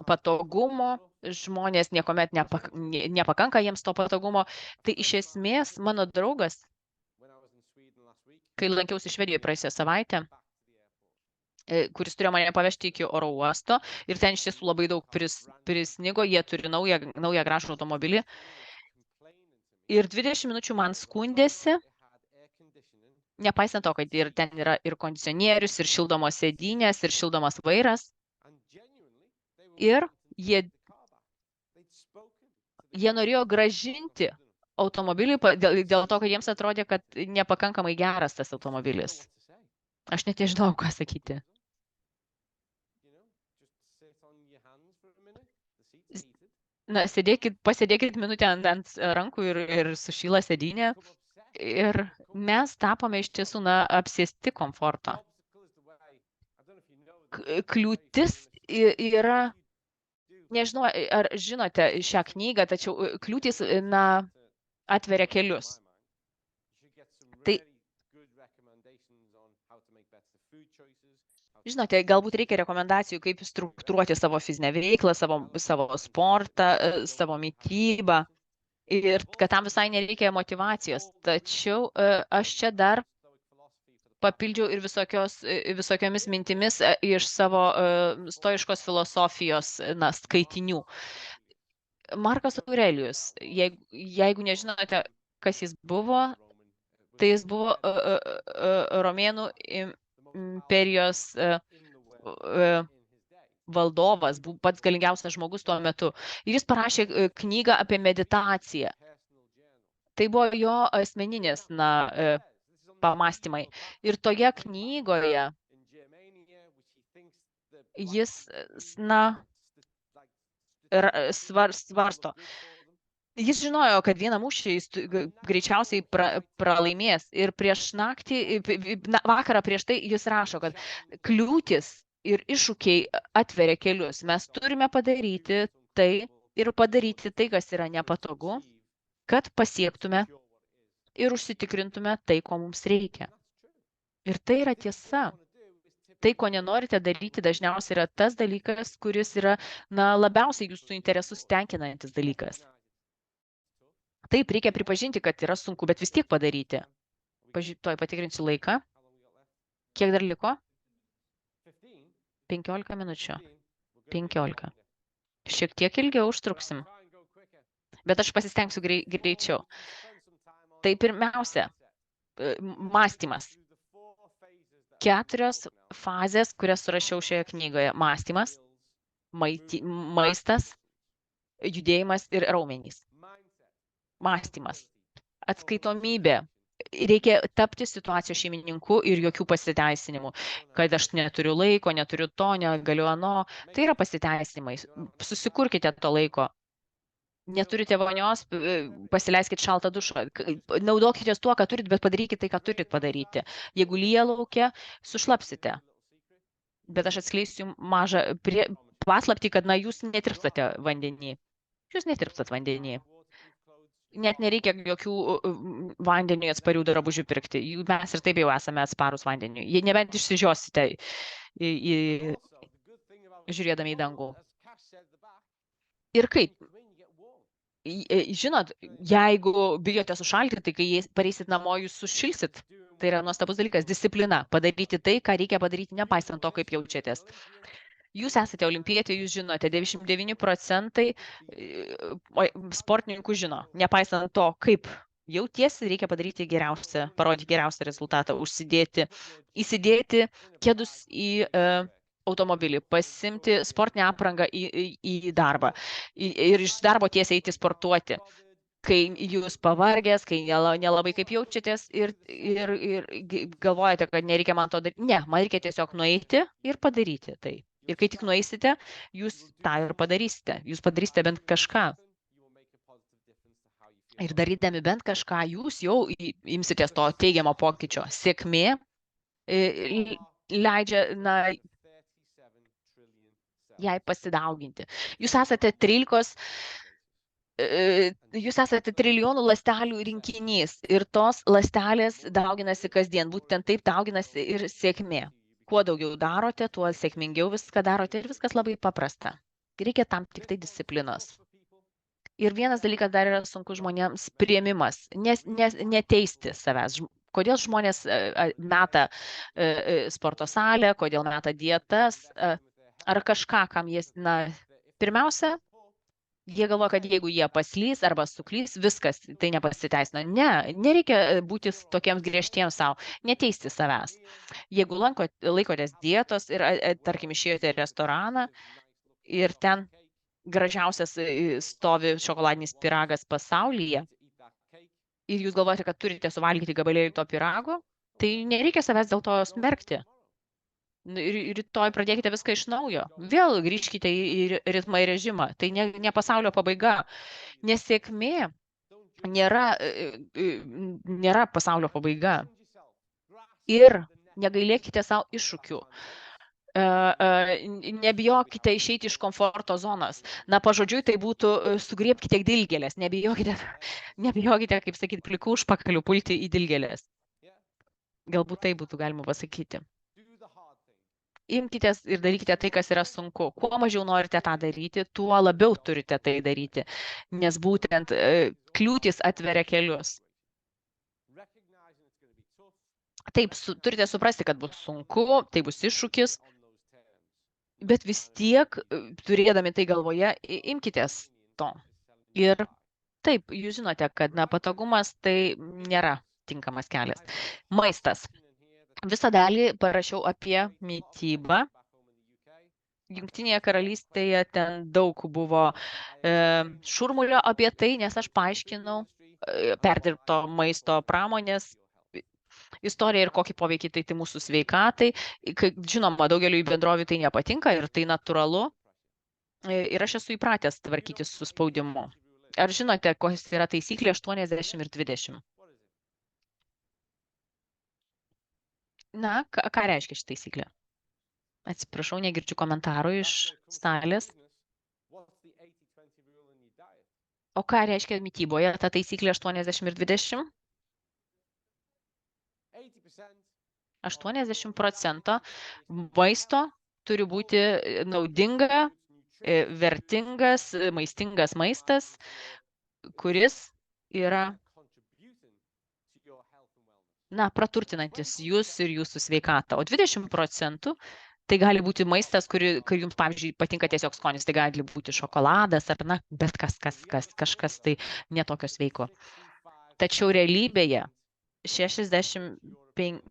patogumo, žmonės niekuomet nepakanka jiems to patogumo. Tai iš esmės mano draugas, kai lankiausi Švedijoje praėjusią savaitę, kuris turėjo mane pavežti iki oro uosto ir ten iš tiesų labai daug prisnigo, jie turi naują gražų automobilį. Ir 20 minučių man skundėsi, nepaisant to, kad ten yra ir kondicionierius, ir šildomos sėdynės, ir šildomas vairas. Ir jie norėjo grąžinti automobilį dėl to, kad jiems atrodė, kad nepakankamai geras tas automobilis. Aš net nežinau, ką sakyti. Pasėdėkit minutę ant rankų ir sušyla sėdynė. Ir mes tapome iš tiesų apsėsti komforto. Kliūtis yra, nežinau, ar žinote šią knygą, tačiau kliūtis atveria kelius. Tai, žinote, galbūt reikia rekomendacijų, kaip struktūruoti savo fizinę veiklą, savo sportą, savo mitybą. Ir kad tam visai nereikia motyvacijos. Tačiau aš čia dar papildžiau ir visokiomis mintimis iš savo stoiškos filosofijos skaitinių. Markas Aurelijus, jeigu nežinote, kas jis buvo, tai jis buvo Romėnų imperijos valdovas, buvo pats galingiausias žmogus tuo metu. Ir jis parašė knygą apie meditaciją. Tai buvo jo asmeninis pamąstymai. Ir toje knygoje jis svarsto. Jis žinojo, kad vieną mūšį jis greičiausiai pralaimės. Ir prieš vakarą prieš tai jis rašo, kad kliūtis ir iššūkiai atveria kelius. Mes turime padaryti tai ir padaryti tai, kas yra nepatogu, kad pasiektume ir užsitikrintume tai, ko mums reikia. Ir tai yra tiesa. Tai, ko nenorite daryti, dažniausiai yra tas dalykas, kuris yra labiausiai jūsų interesus tenkinantis dalykas. Taip, reikia pripažinti, kad yra sunku, bet vis tiek padaryti. Tuoj patikrinsiu laiką. Kiek dar liko? 15 minučių. 15. Šiek tiek ilgiau užtruksim. Bet aš pasistengsiu greičiau. Tai pirmiausia, mąstymas. 4 fazės, kurias surašiau šioje knygoje. Mąstymas, maistas, judėjimas ir raumenys. Mąstymas. Atskaitomybė. Reikia tapti situacijos šeimininku ir jokių pasiteisinimų, kad aš neturiu laiko, neturiu to, negaliu ano. Tai yra pasiteisinimai. Susikurkite to laiko. Neturite vonios, pasileiskit šaltą dušą. Naudokite tuo, ką turit, bet padarykite tai, ką turit padaryti. Jeigu lyja laukia, sušlapsite. Bet aš atskleisiu mažą paslaptį, kad jūs netirpstate vandenį. Jūs netirpstat vandenį. Net nereikia jokių vandeniui atsparių drabužių pirkti. Mes ir taip jau esame atsparus vandeniui. Nebent išsižiosite žiūrėdami į dangų. Ir kaip? Žinot, jeigu bijote sušalti, tai kai pareisit namo, jūs sušilsit. Tai yra nuostabus dalykas. Disciplina. Padaryti tai, ką reikia padaryti, nepaisant to, kaip jaučiatės. Jūs esate olimpietė, jūs žinote, 99% sportininkų žino. Nepaisant to, kaip jautiesi, reikia padaryti geriausią, parodyti geriausią rezultatą, įsidėti kėdus į automobilį, pasimti sportinę aprangą į darbą ir iš darbo tiesiai eiti sportuoti. kai jūs pavargęs, kai nelabai kaip jaučiatės ir galvojate, kad nereikia man to daryti. Ne, man reikia tiesiog nueiti ir padaryti tai. Ir kai tik nueisite, jūs tą ir padarysite. Jūs padarysite bent kažką. Ir darydami bent kažką, jūs jau imsitės to teigiamo pokyčio. Sėkmė leidžia, jai pasidauginti. Jūs esate 13 jūs esate trilijonų ląstelių rinkinys ir tos ląstelės dauginasi kasdien. Būtent taip dauginasi ir sėkmė. Kuo daugiau darote, tuo sėkmingiau viską darote ir viskas labai paprasta. Reikia tam tik tai disciplinos. Ir vienas dalykas dar yra sunku žmonėms - priėmimas, neteisti savęs. Kodėl žmonės meta sporto salę, kodėl meta dietas ar kažką, kam jie, pirmiausia, jie galvoja, kad jeigu jie paslys arba suklys, viskas, tai nepasiteisino. Ne, nereikia būti tokiems griežtiems savo, neteisti savęs. Jeigu laikotės dietos ir, tarkim, išėjote į restoraną ir ten gražiausias stovi šokoladinis pyragas pasaulyje ir jūs galvojate, kad turite suvalgyti gabalėlį to pyrago, tai nereikia savęs dėl to smerkti. Rytoj pradėkite viską iš naujo. Vėl grįžkite į ritmą ir režimą. Tai ne pasaulio pabaiga. Nesėkmė nėra pasaulio pabaiga. Ir negailėkite savo iššūkių. Nebijokite išeiti iš komforto zonos. Pažodžiui, tai būtų sugriebkite dilgėlės. Nebijokite, kaip sakyti, plikų užpakalių pulti į dilgėlės. Galbūt tai būtų galima pasakyti. Imkitės ir darykite tai, kas yra sunku. Kuo mažiau norite tą daryti, tuo labiau turite tai daryti, nes būtent kliūtis atveria kelius. Taip, turite suprasti, kad bus sunku, tai bus iššūkis, bet vis tiek, turėdami tai galvoje, imkitės to. Ir taip, jūs žinote, kad patogumas tai nėra tinkamas kelias. Maistas. Visą dalį parašiau apie mitybą. Jungtinėje karalystėje ten daug buvo šurmulio apie tai, nes aš paaiškinau perdirbto maisto pramonės istoriją ir kokį poveikį tai mūsų sveikatai. Žinoma, daugeliu bendrovių tai nepatinka ir tai natūralu. Ir aš esu įpratęs tvarkytis su spaudimu. Ar žinote, kokios yra taisyklė 80 ir 20? Ką reiškia ši taisyklė? Atsiprašau, negirdžiu komentarų iš salės. O ką reiškia mityboje ta taisyklė 80 ir 20? 80% maisto turi būti naudinga, vertingas, maistingas maistas, kuris yra praturtinantis jūs ir jūsų sveikatą. O 20% tai gali būti maistas, kai jums, pavyzdžiui, patinka tiesiog skonis, tai gali būti šokoladas ar bet kažkas tai netokio sveiko. Tačiau realybėje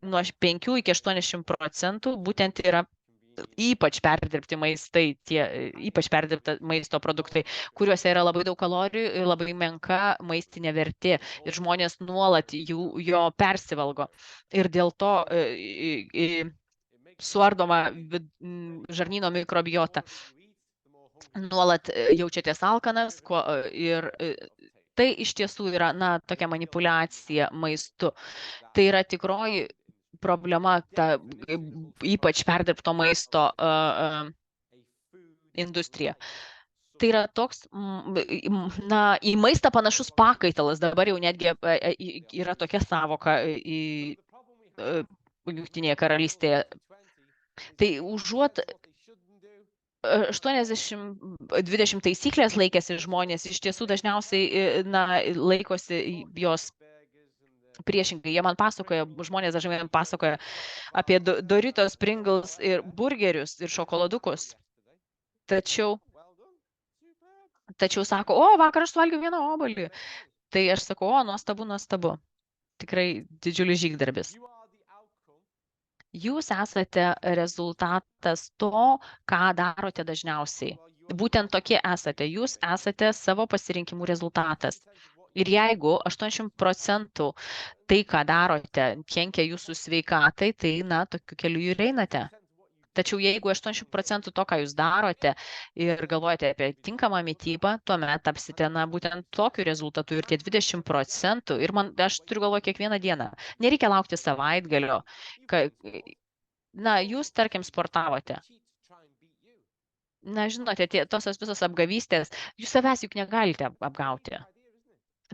nuo 5 iki 80% būtent yra ypač perdirbti maistai, ypač perdirbta maisto produktai, kuriuose yra labai daug kalorijų ir labai menka maistinė vertė. Ir žmonės nuolat jo persivalgo. Ir dėl to suardoma žarnyno mikrobiota. Nuolat jaučiatės alkanas ir tai iš tiesų yra tokia manipulacija maistu. Tai yra tikroji problema, ypač perdirbto maisto industrija. Tai yra toks, į maistą panašus pakaitalas, dabar jau netgi yra tokia savoka Jungtinėje karalystėje. Tai užuot 80-20 taisyklės laikėsi žmonės, iš tiesų dažniausiai laikosi jos priešingai. Jie man pasakoja, žmonės dažnai man pasakoja apie Doritos, Pringles ir burgerius ir šokoladukus. Tačiau sako, vakar aš suvalgiau vieną obuolį. Tai aš sakau, nuostabu. Tikrai didžiulis žygdarbis. Jūs esate rezultatas to, ką darote dažniausiai. Būtent tokie esate. Jūs esate savo pasirinkimų rezultatas. Ir jeigu 80% tai, ką darote, kenkia jūsų sveikatai, tai, na, tokiu keliu ir einate. Tačiau jeigu 80% to, ką jūs darote ir galvojate apie tinkamą mytybą, tuomet tapsite, na, būtent tokiu rezultatu ir tie 20%. Ir aš turiu galvoje kiekvieną dieną. Nereikia laukti savaitgalio. Na, jūs, tarkim, sportavote. Na, žinote, tos visos apgavystės, jūs savęs juk negalite apgauti.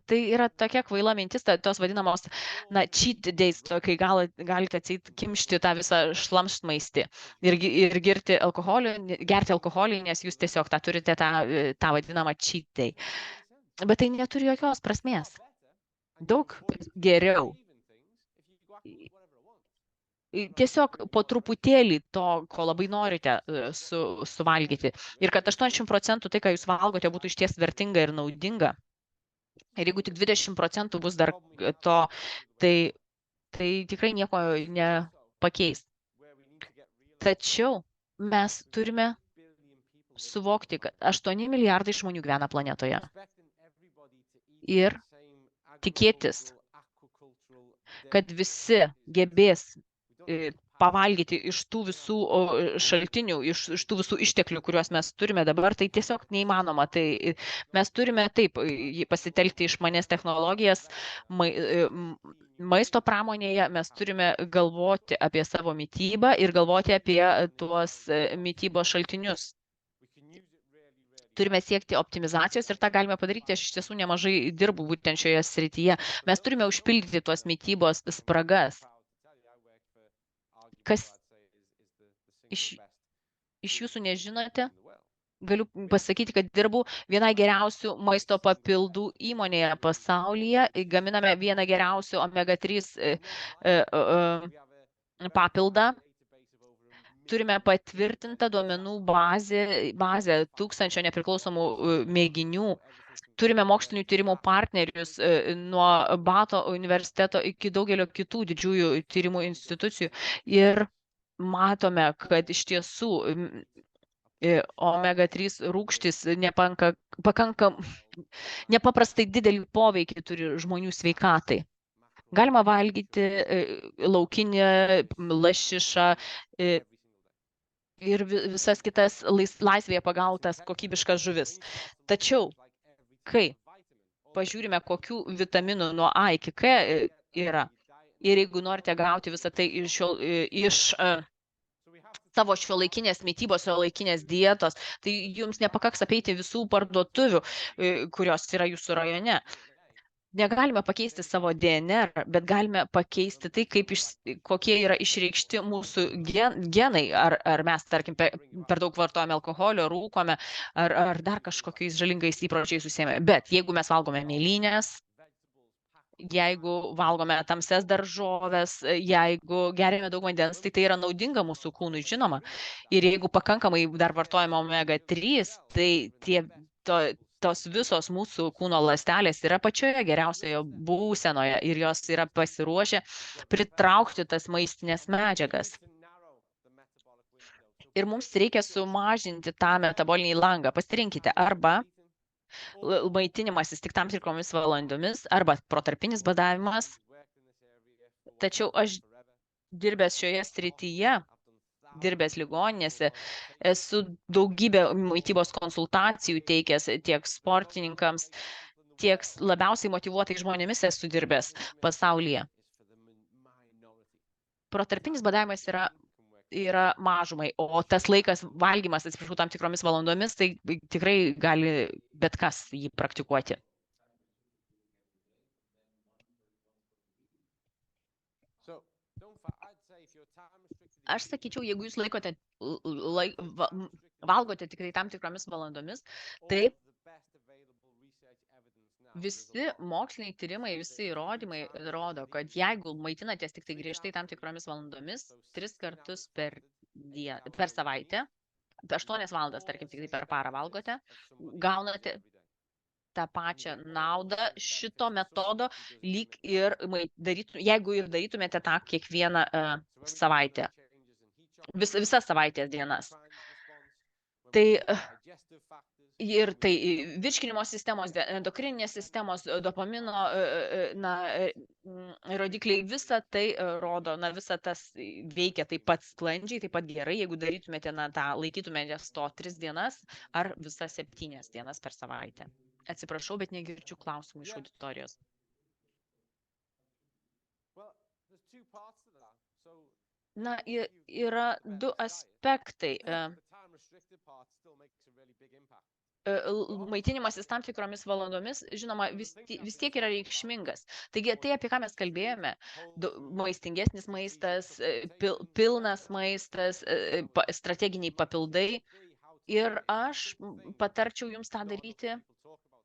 Tai yra tokia kvaila mintis, tos vadinamos, na, cheat days, kai galite atseit kimšti tą visą šlamštmaistį ir gerti alkoholį, nes jūs tiesiog turite tą vadinamą cheat day. Bet tai neturi jokios prasmės. Daug geriau. Tiesiog po truputėlį to, ko labai norite suvalgyti. Ir kad 80% tai, ką jūs valgote, būtų išties vertinga ir naudinga. Ir jeigu tik 20% bus dar to, tai tikrai nieko nepakeis. Tačiau mes turime suvokti, kad 8 milijardai žmonių gyvena planetoje. Ir tikėtis, kad visi gebės pavalgyti iš tų visų šaltinių, iš tų visų išteklių, kuriuos mes turime dabar, tai tiesiog neįmanoma. Tai mes turime taip pasitelkti išmanės technologijas maisto pramonėje, mes turime galvoti apie savo mytybą ir galvoti apie tuos mytybos šaltinius. Turime siekti optimizacijos ir tą galime padaryti. Aš iš tiesų nemažai dirbu būtent šioje srityje. Mes turime užpildyti tuos mytybos spragas. Kas iš jūsų nežinote, galiu pasakyti, kad dirbu vienai geriausių maisto papildų įmonėje pasaulyje. Gaminame vieną geriausių omega-3 papildą. Turime patvirtintą duomenų bazę 1000 nepriklausomų mėginių. Turime mokslinių tyrimų partnerius nuo Bato universiteto iki daugelio kitų didžiųjų tyrimų institucijų. Ir matome, kad iš tiesų omega-3 rūgštis nepaprastai didelį poveikį turi žmonių sveikatai. Galima valgyti laukinę lašišą ir visas kitas laisvėje pagautas kokybiškas žuvis. Tačiau, kai pažiūrime, kokių vitaminų nuo A iki K yra, ir jeigu norite gauti visą tai iš savo šiuolaikinės mytybos, šiuolaikinės dietos, tai jums nepakaks apeiti visų parduotuvių, kurios yra jūsų rajone. Negalime pakeisti savo DNR, bet galime pakeisti tai, kokie yra išreikšti mūsų genai. Ar mes, tarkim, per daug vartojame alkoholio, rūkome, ar dar kažkokiais žalingais įpročiais užsiėmė. Bet jeigu mes valgome mėlynės, jeigu valgome tamsias daržoves, jeigu geriame daug vandens, tai yra naudinga mūsų kūnui, žinoma. Ir jeigu pakankamai dar vartojame omega-3, tai tos visos mūsų kūno ląstelės yra pačioje geriausioje būsenoje ir jos yra pasiruošę pritraukti tas maistinės medžiagas. Ir mums reikia sumažinti tą metabolinį langą. Pasirinkite arba maitinimasis tik tam tikromis valandomis, arba protarpinis badavimas. Tačiau aš dirbęs šioje srityje, dirbęs ligoninėse, esu daugybę maitybos konsultacijų teikęs tiek sportininkams, tiek labiausiai motyvuotai žmonėmis esu dirbęs pasaulyje. Protarpinis badavimas yra mažumai, o tas laikas valgymas, atsiprašau, tam tikromis valandomis, tai tikrai gali bet kas jį praktikuoti. Aš sakyčiau, jeigu jūs valgote tikrai tam tikromis valandomis, tai visi moksliniai tyrimai, visi įrodymai rodo, kad jeigu maitinatės tik tai griežtai tam tikromis valandomis, 3 kartus per savaitę, 8 valandas, tarkim, tik tai per parą valgote, gaunate tą pačią naudą šito metodo, lyg ir jeigu ir darytumėte tą kiekvieną savaitę. Visas savaitės dienas. Tai Ir tai virškinimo sistemos, endokrininės sistemos, dopamino rodikliai, visa tai rodo, visa tas veikia taip pat sklandžiai, taip pat gerai, jeigu darytumėte laikytumėtės to 3 dienas ar visas 7 dienas per savaitę. Atsiprašau, bet negirdžiu klausimų iš auditorijos. Yra 2 aspektai. Maitinimasis tam tikromis valandomis, žinoma, vis tiek yra reikšmingas. Taigi tai, apie ką mes kalbėjome, maistingesnis maistas, pilnas maistas, strateginiai papildai. Ir aš patarčiau jums tą daryti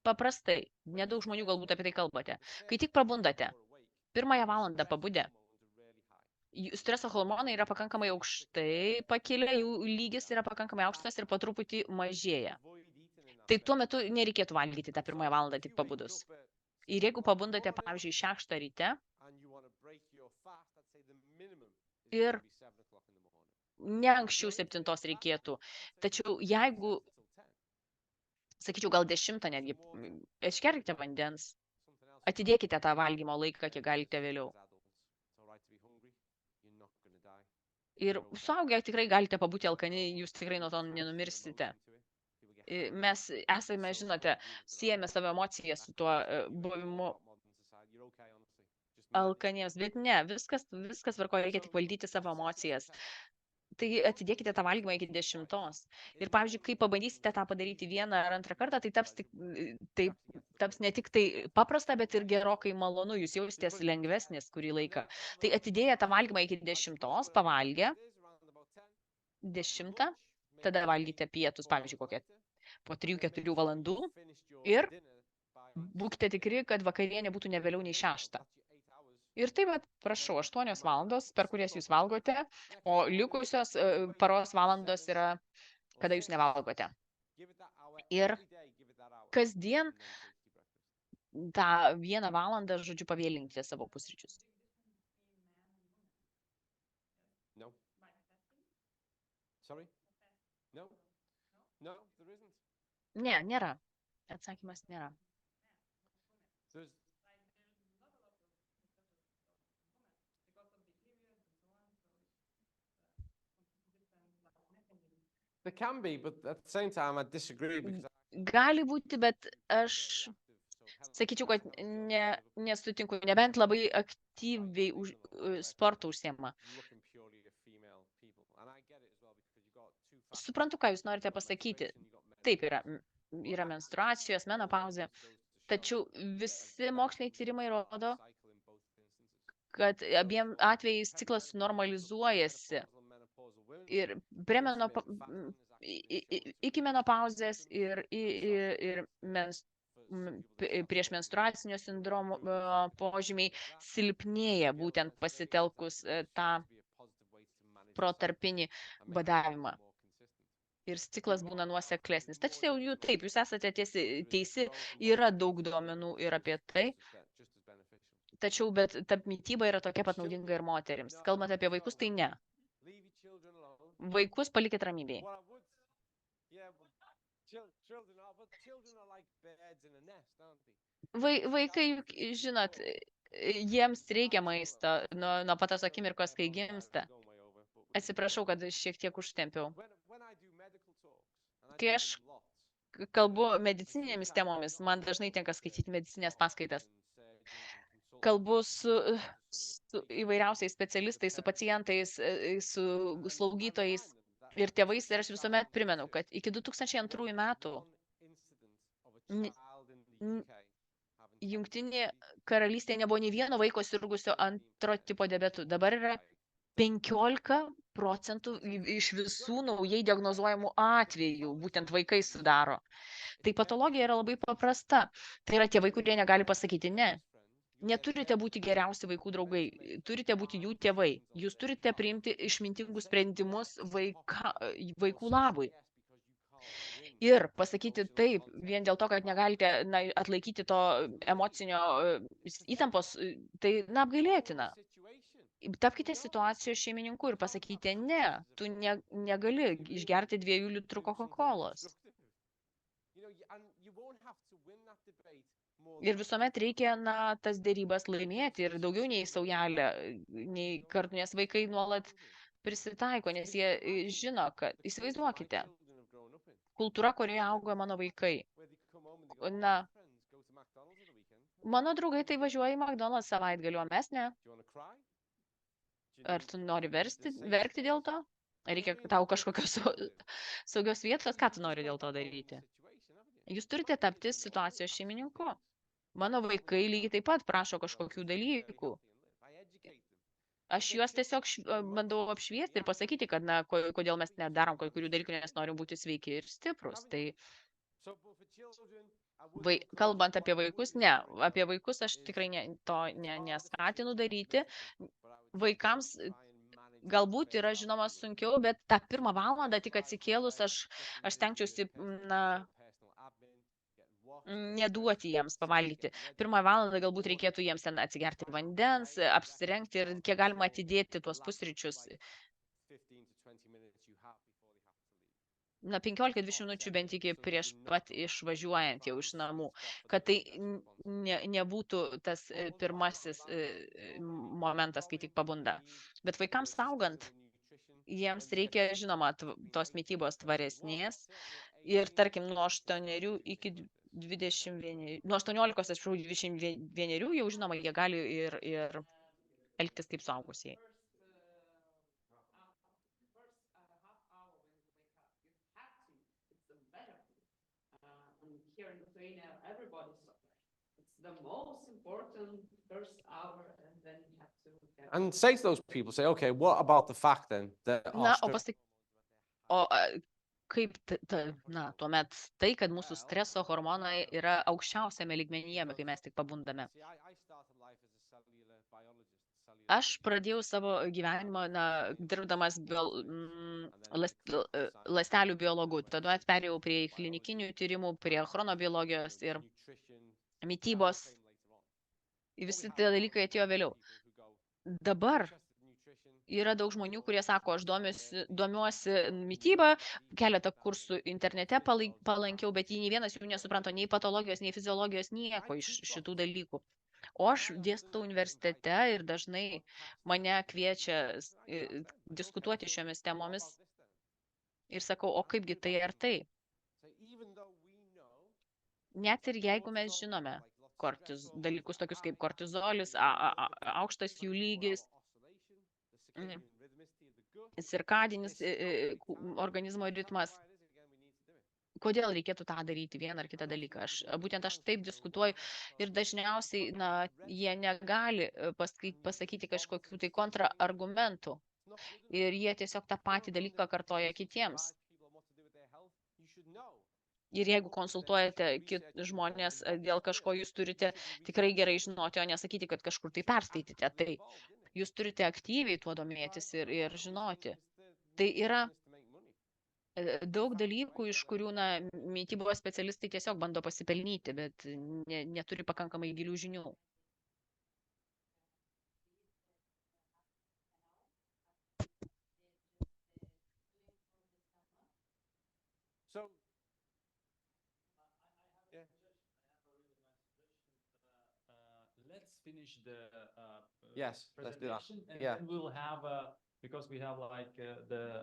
paprastai. Nedaug žmonių galbūt apie tai kalbate. Kai tik pabundate, 1 valandą pabudę, streso hormonai yra pakankamai aukštai pakilę, jų lygis yra pakankamai aukštas ir po truputį mažėja. Tai tuo metu nereikėtų valgyti tą 1 valandą tik pabudus. Ir jeigu pabundate, pavyzdžiui, 6 ryte ir ne anksčiau 7 reikėtų, tačiau jeigu, sakyčiau, gal 10 netgi, išgerkite vandens, atidėkite tą valgymo laiką, kiek galite vėliau. Ir suaugę tikrai galite pabūti alkani, jūs tikrai nuo to nenumirsite. Mes esame, žinote, siejame savo emocijas su tuo buvimu alkaniems, bet ne, viskas tvarko, reikia tik valdyti savo emocijas. Tai atidėkite tą valgymą iki 10. Ir, pavyzdžiui, kai pabandysite tą padaryti 1 ar 2 kartą, tai taps ne tik tai paprasta, bet ir gerokai malonu, jūs jausitės lengvesnis kurį laiką. Tai atidėję tą valgymą iki 10, pavalgę 10, tada valgyti pietus, pavyzdžiui, kokią po 3-4 valandų ir būkite tikri, kad vakarienė būtų ne vėliau nei 6. Ir tai, prašau, 8 valandos, per kurias jūs valgote, o likusios paros valandos yra, kada jūs nevalgote. Ir kasdien tą 1 valandą, žodžiu, pavėlinkite savo pusryčius. Ne, nėra. Atsakymas nėra. Gali būti, bet aš sakyčiau, kad nesutinku, nebent labai aktyviai sportu užsiema. Suprantu, ką jūs norite pasakyti. Taip yra menstruacijos, menopauzė, tačiau visi moksliniai tyrimai rodo, kad abiem atvejais ciklas normalizuojasi. Ir iki menopauzės ir prieš menstruacinio sindromo požymiai silpnėja, būtent pasitelkus tą protarpinį badavimą. Ir ciklas būna nuoseklesnis. Tačiau jau taip, jūs esate teisi, yra daug duomenų ir apie tai. Tačiau, bet ta mityba yra tokia pat naudinga ir moterims. Kalbant apie vaikus, tai ne. Vaikus palikit ramybėje. Vaikai, žinot, jiems reikia maisto nuo pat tos akimirkos, kai gimsta. Atsiprašau, kad šiek tiek užtempiau. Kai aš kalbu medicininėmis temomis, man dažnai tenka skaityti medicinės paskaitas. Kalbu su įvairiausiais specialistais, su pacientais, su slaugytojais ir tėvais ir aš visuomet primenu, kad iki 2002 metų Jungtinėje karalystėje nebuvo nei vieno vaiko sirgusio antro tipo diabetu. Dabar yra 15% iš visų naujai diagnozuojamų atvejų, būtent vaikai sudaro. Tai patologija yra labai paprasta. Tai yra tie vaikai, kurie negali pasakyti ne. Neturite būti geriausi vaikų draugai, turite būti jų tėvai. Jūs turite priimti išmintingus sprendimus vaikų labui. Ir pasakyti taip, vien dėl to, kad negalite atlaikyti to emocinio įtampos, tai apgailėtina. Tapkite situacijos šeimininku ir pasakyti ne, tu negali išgerti 2 litrų Coca-Colos. Ir visuomet reikia, tas dėrybas laimėti ir daugiau nei saujelė, nei kartu, nes vaikai nuolat prisitaiko, nes jie žino, kad, įsivaizduokite, kultūra, kurioje augo mano vaikai. Mano draugai tai važiuoja į McDonald's savaitgalį, o mes ne. Ar tu nori verkti dėl to? Ar reikia tau kažkokios saugios vietos, ką tu nori dėl to daryti? Jūs turite tapti situacijos šeimininku. Mano vaikai lygiai taip pat prašo kažkokių dalykų. Aš juos tiesiog bandau apšviesti ir pasakyti, kad, kodėl mes nedarom kai kurių dalykų, nes norim būti sveiki ir stiprus. Tai kalbant apie vaikus, apie vaikus aš tikrai to neskatinu daryti. Vaikams galbūt yra, žinoma, sunkiau, bet tą pirmą valandą tik atsikėlus aš stengčiausi, neduoti jiems pavalgyti. Pirmą valandą galbūt reikėtų jiems ten atsigerti vandens, apsirengti ir kiek galima atidėti tuos pusryčius. 15-20 minučių bent iki prieš pat išvažiuojant jau iš namų, kad tai nebūtų tas pirmasis momentas, kai tik pabunda. Bet vaikams augant, jiems reikia, žinoma, tos mitybos tvaresnės ir, tarkim, nuo 8 iki 21, nuo 18, atsiprašau, 21 jau, žinoma, jie gali ir elgtis kaip suaugusieji. Here in Lithuania, everybody suffers. It's the most important first hour, and then you have to. And say to those people, say, okay, what about the fact then that? Kaip tuomet tai, kad mūsų streso hormonai yra aukščiausiame lygmenyje, kai mes tik pabundame. Aš pradėjau savo gyvenimą, dirbdamas ląstelių biologų. Tada perėjau prie klinikinių tyrimų, prie chronobiologijos ir mitybos. Visi tie dalykai atėjo vėliau. Dabar yra daug žmonių, kurie sako, aš domiuosi mitybą, keletą kursų internete palankiau, bet nei vienas jų nesupranta nei patologijos, nei fiziologijos, nieko iš šitų dalykų. O aš dėstau universitete ir dažnai mane kviečia diskutuoti šiomis temomis ir sakau, o kaipgi tai ar tai? Net ir jeigu mes žinome dalykus tokius kaip kortizolis, aukštas jų lygis, cirkadinis organizmo ritmas, kodėl reikėtų tą daryti, vieną ar kitą dalyką. Būtent aš taip diskutuoju ir dažniausiai jie negali pasakyti kažkokių tai kontraargumentų. Ir jie tiesiog tą patį dalyką kartoja kitiems. Ir jeigu konsultuojate žmonės dėl kažko, jūs turite tikrai gerai žinoti, o nesakyti, kad kažkur tai perskaityti. Tai jūs turite aktyviai tuo domėtis ir žinoti. Tai yra daug dalykų, iš kurių mitybos specialistai tiesiog bando pasipelnyti, bet neturi pakankamai gilių žinių. Let's finish the yes, let's do that. And then we'll have because we have like the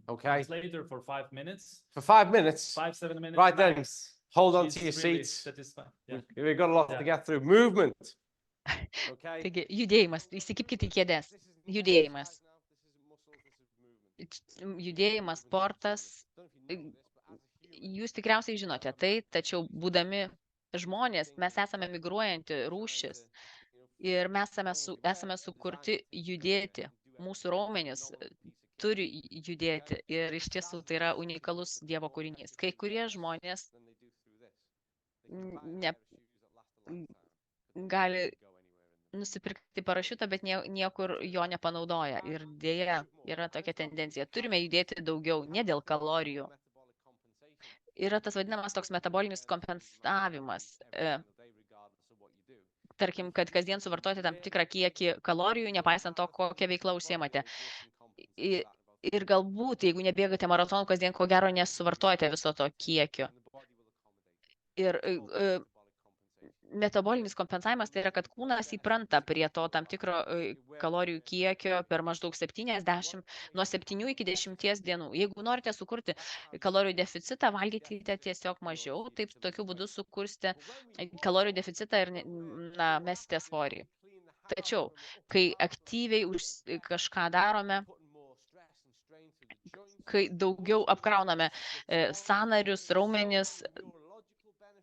okay translator for 5 minutes. For 5 minutes? 5-7 minutes. Right then, hold on She's to your really seats. Yeah. We've got a lot to get through. Movement. Okay. Taigi, judėjimas, įsikibkite į kėdes. Judėjimas. Judėjimas, sportas. Jūs tikriausiai žinote tai, tačiau būdami žmonės, mes esame migruojanti rūšis ir mes esame sukurti judėti. Mūsų raumenys turi judėti ir iš tiesų tai yra unikalus Dievo kūrinys. Kai kurie žmonės gali nusipirkti parašiutą, bet niekur jo nepanaudoja. Ir dėja yra tokia tendencija. Turime judėti daugiau, ne dėl kalorijų. Yra tas vadinamas toks metabolinis kompensavimas. Tarkim, kad kasdien suvartojate tam tikrą kiekį kalorijų, nepaisant to, kokią veiklą užsiemate. Ir galbūt, jeigu nebėgate maratonų kasdien, ko gero nesuvartojate viso to kiekio. Ir metabolinis kompensavimas tai yra, kad kūnas įpranta prie to tam tikro kalorijų kiekio per maždaug 70, nuo 7 iki 10 dienų. Jeigu norite sukurti kalorijų deficitą, valgykite tiesiog mažiau, taip tokiu būdu sukursite kalorijų deficitą ir mesite svorį. Tačiau, kai aktyviai kažką darome, kai daugiau apkrauname sąnarius, raumenis,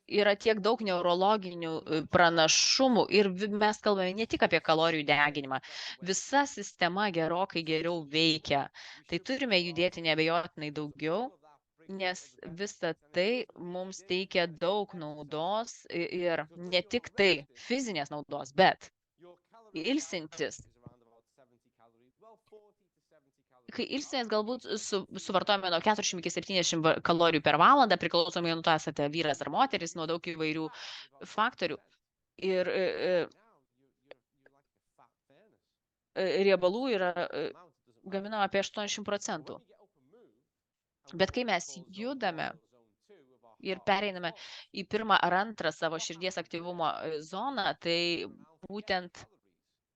yra tiek daug neurologinių pranašumų ir mes kalbame ne tik apie kalorijų deginimą. Visa sistema gerokai geriau veikia. Tai turime judėti neabejotinai daugiau, nes visa tai mums teikia daug naudos ir ne tik tai fizinės naudos, bet ilsintis. Kai ilsimės, galbūt suvartojame nuo 40 iki 70 kalorijų per valandą, priklausomai nuo to, esate vyras ar moteris, nuo daug įvairių faktorių. Ir riebalų yra gaminama apie 80%. Bet kai mes judame ir pereiname į pirmą ar antrą savo širdies aktyvumo zoną, tai būtent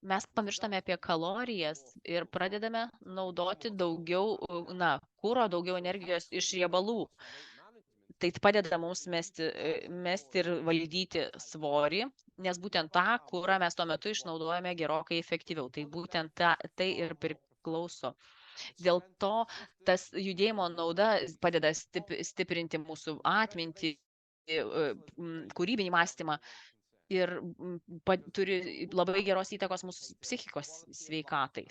mes pamirštame apie kalorijas ir pradedame naudoti daugiau kuro, daugiau energijos iš riebalų. Tai padeda mums mesti ir valdyti svorį, nes būtent tą kurą mes tuo metu išnaudojame gerokai efektyviau. Tai būtent tai ir priklauso. Dėl to tas judėjimo nauda padeda stiprinti mūsų atmintį, kūrybinį mąstymą. Ir turi labai geros įtakos mūsų psichikos sveikatai.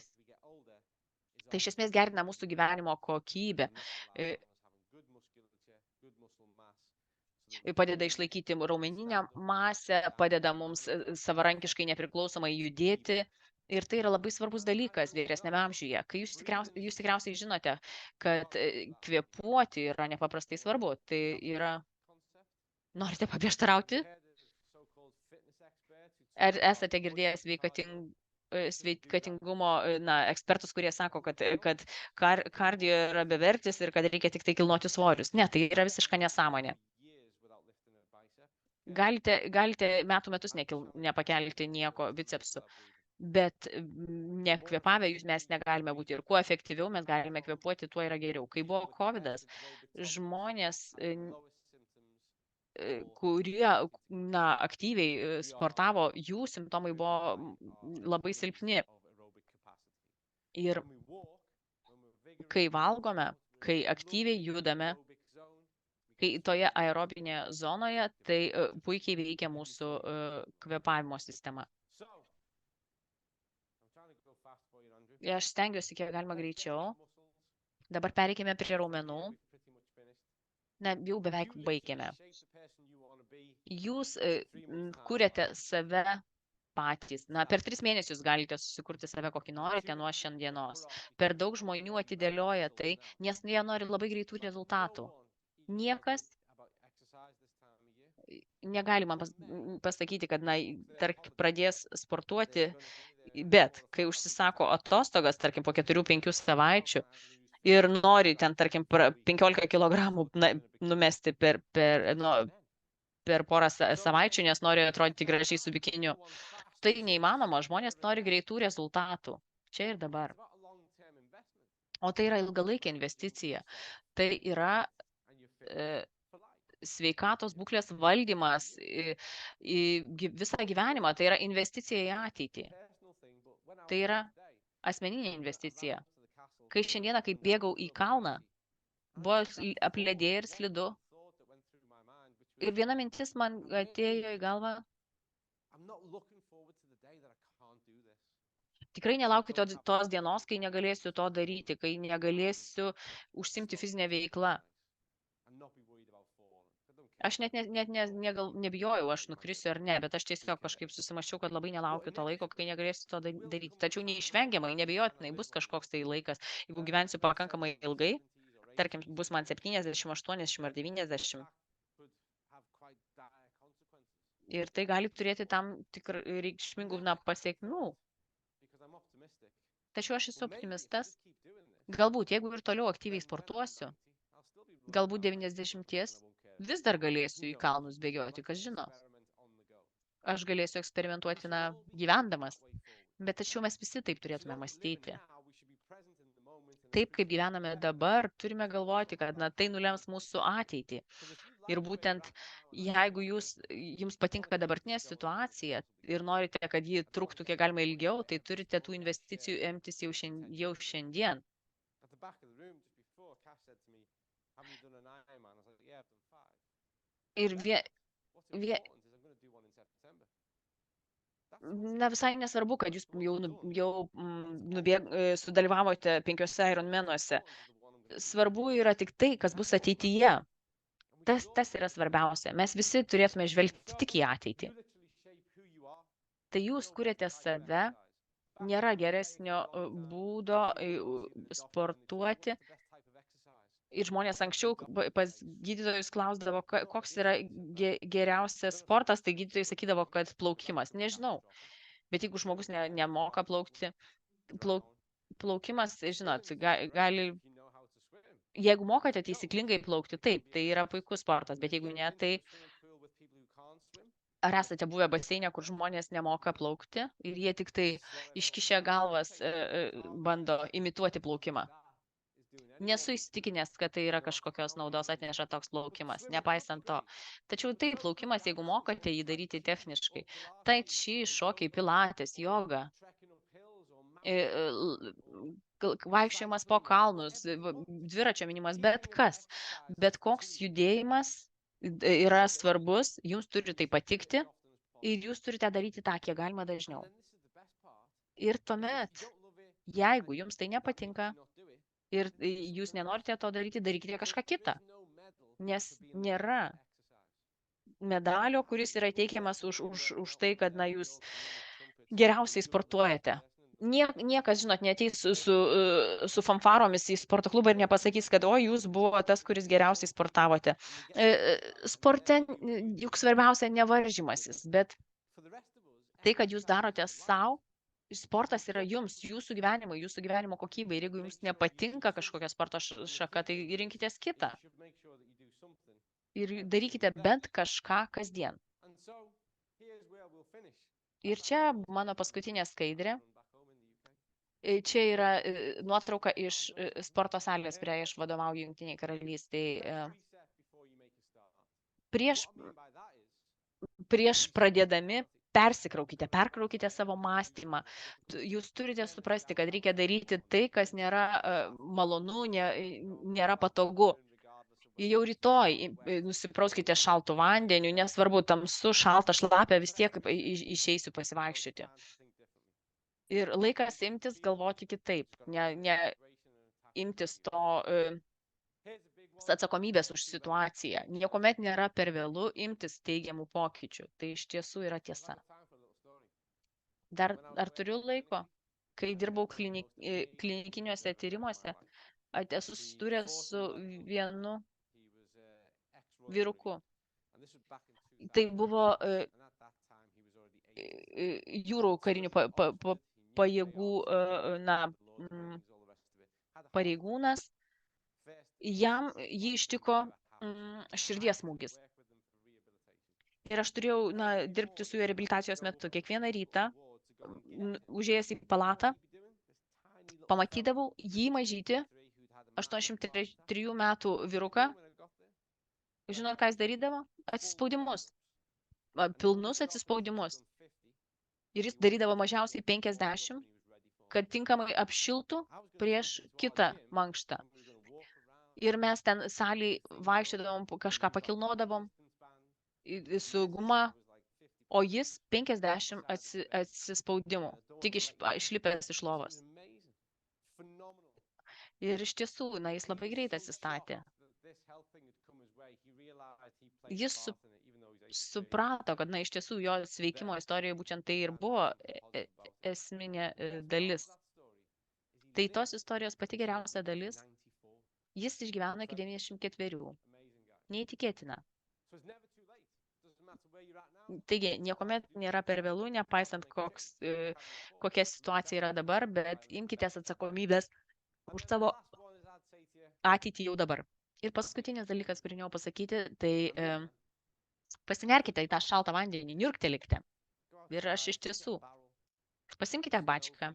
Tai iš esmės gerina mūsų gyvenimo kokybę. Padeda išlaikyti raumeninę masę, padeda mums savarankiškai nepriklausomai judėti. Ir tai yra labai svarbus dalykas vyresniame amžiuje. Kai jūs tikriausiai žinote, kad kvėpuoti yra nepaprastai svarbu. Tai yra... Norite paprieštarauti? Ar esate girdėję sveikatingumo ekspertus, kurie sako, kad kardio yra bevertis ir kad reikia tik tai kilnoti svorius? Ne, tai yra visiška nesąmonė. Galite metų metus nepakelti nieko bicepsų, bet nekvėpavę mes negalime būti. Ir kuo efektyviau mes galime kvėpuoti, tuo yra geriau. Kai buvo COVID-as, žmonės kurie aktyviai sportavo, jų simptomai buvo labai silpni. Ir kai valgome, kai aktyviai judame, kai toje aerobinėje zonoje, tai puikiai veikia mūsų kvėpavimo sistema. Aš stengiuosi kiek galima greičiau. Dabar pereikime prie raumenų. Jau beveik baigėme. Jūs kuriate save patys. Per 3 mėnesius galite susikurti save, kokį norite nuo šiandienos. Per daug žmonių atidėlioja tai, nes jie nori labai greitų rezultatų. Niekas negalima pasakyti, kad pradės sportuoti, bet kai užsisako atostogas, tarkim, po 4-5 savaičių, ir nori ten, tarkim, 15 kilogramų numesti per porą savaičių, nes nori atrodyti gražiai su bikiniu. Tai neįmanoma, žmonės nori greitų rezultatų. Čia ir dabar. O tai yra ilgalaikė investicija. Tai yra sveikatos būklės valdymas į visą gyvenimą. Tai yra investicija į ateitį. Tai yra asmeninė investicija. Kai šiandieną, kai bėgau į kalną, buvo apledėję ir slidu. Ir viena mintis man atėjo į galvą. Tikrai nelaukiu tos dienos, kai negalėsiu to daryti, kai negalėsiu užsimti fizinę veiklą. Aš net nebijojau, aš nukrisiu ar ne, bet aš tiesiog kažkaip susimaščiau, kad labai nelaukiu to laiko, kai negalėsiu to daryti. Tačiau neišvengiamai, nebijotinai bus kažkoks tai laikas, jeigu gyvensiu pakankamai ilgai, tarkim, bus man 70, 80 ar 90. Ir tai gali turėti tam tikrų reikšmingų pasekmių. Tačiau aš esu optimistas. Galbūt, jeigu ir toliau aktyviai sportuosiu, galbūt 90 vis dar galėsiu į kalnus bėgioti, kas žino. Aš galėsiu eksperimentuoti, gyvendamas. Bet tačiau mes visi taip turėtume mąstyti. Taip, kaip gyvename dabar, turime galvoti, kad tai nulems mūsų ateitį. Ir būtent, jeigu jums patinka dabartinė situacija ir norite, kad ji truktų kiek galima ilgiau, tai turite tų investicijų imtis jau šiandien. Ir visai nesvarbu, kad jūs jau sudalyvavote 5 Ironmanuose. Svarbu yra tik tai, kas bus ateityje. Tas yra svarbiausia. Mes visi turėtume žvelgti tik į ateitį. Tai jūs kuriate save, nėra geresnio būdo sportuoti. Ir žmonės anksčiau pas gydytojus klausdavo, koks yra geriausias sportas, tai gydytojai sakydavo, kad plaukimas. Nežinau, bet jeigu žmogus nemoka plaukti, plaukimas, žinot, gali, jeigu mokate taisyklingai plaukti, taip, tai yra puikus sportas, bet jeigu ne, tai ar esate buvę baseinė, kur žmonės nemoka plaukti ir jie tik tai iškišę galvas bando imituoti plaukimą? Nesu įsitikinęs, kad tai yra kažkokios naudos atneša toks plaukimas, nepaisant to. Tačiau taip, plaukimas, jeigu mokate jį daryti techniškai, tai či, šokiai, pilates, joga, vaikščiojimas po kalnus, dviračio minimas, bet kas, bet koks judėjimas yra svarbus, jums turi tai patikti ir jūs turite daryti tą, kiek galima dažniau. Ir tuomet, jeigu jums tai nepatinka, ir jūs nenorite to daryti, darykite kažką kitą. Nes nėra medalio, kuris yra teikiamas už tai, kad jūs geriausiai sportuojate. Niekas, žinot, neateis su fanfaromis į sporto klubą ir nepasakys, kad jūs buvo tas, kuris geriausiai sportavote. Sporte juk svarbiausia ne varžymasis, bet tai, kad jūs darote savo. Sportas yra jums, jūsų gyvenimo kokybė. Ir jeigu jums nepatinka kažkokia sporto šaka, tai rinkitės kitą. Ir darykite bent kažką kasdien. Ir čia mano paskutinė skaidrė. Čia yra nuotrauka iš sporto salės, kuriai aš vadovauju Jungtinėje karalystėje. Prieš pradėdami perkraukite savo mąstymą. Jūs turite suprasti, kad reikia daryti tai, kas nėra malonu, nėra patogu. Jau rytoj nusiprauskite šaltų vandeniu, nesvarbu, tamsu, šalta, šlapia, vis tiek išeisiu pasivaikščioti. Ir laikas imtis galvoti kitaip, ne imtis to atsakomybės už situaciją. Niekuomet nėra per vėlu imtis teigiamų pokyčių. Tai iš tiesų yra tiesa. Ar turiu laiko? Kai dirbau klinikiniuose tyrimuose, esu susidūręs su vienu vyruku. Tai buvo jūrų karinių pajėgų pareigūnas. Jį ištiko širdies smūgis. Ir aš turėjau dirbti su juo reabilitacijos metu. Kiekvieną rytą, užėjęs į palatą, pamatydavau jį mažytį, 83 metų vyruką. Žinot, ką jis darydavo? Atsispaudimus. Pilnus atsispaudimus. Ir jis darydavo mažiausiai 50, kad tinkamai apšiltų prieš kitą mankštą. Ir mes ten salėj vaikščiodavom, kažką pakilnodavom su guma, o jis 50 atsispaudimų, tik išlipęs iš lovos. Ir iš tiesų, jis labai greit atsistatė. Jis suprato, kad iš tiesų jo sveikimo istorijoje būtent tai ir buvo esminė dalis. Tai tos istorijos pati geriausia dalis. Jis išgyveno iki 94. Neįtikėtina. Taigi, niekuomet nėra per vėlų, nepaisant kokia situacija yra dabar, bet imkitės atsakomybės už savo ateitį jau dabar. Ir paskutinis dalykas, kurį norėjau pasakyti, tai pasinerkite į tą šaltą vandenį, niurktelėkite. Ir aš iš tiesų, pasimkite bačką,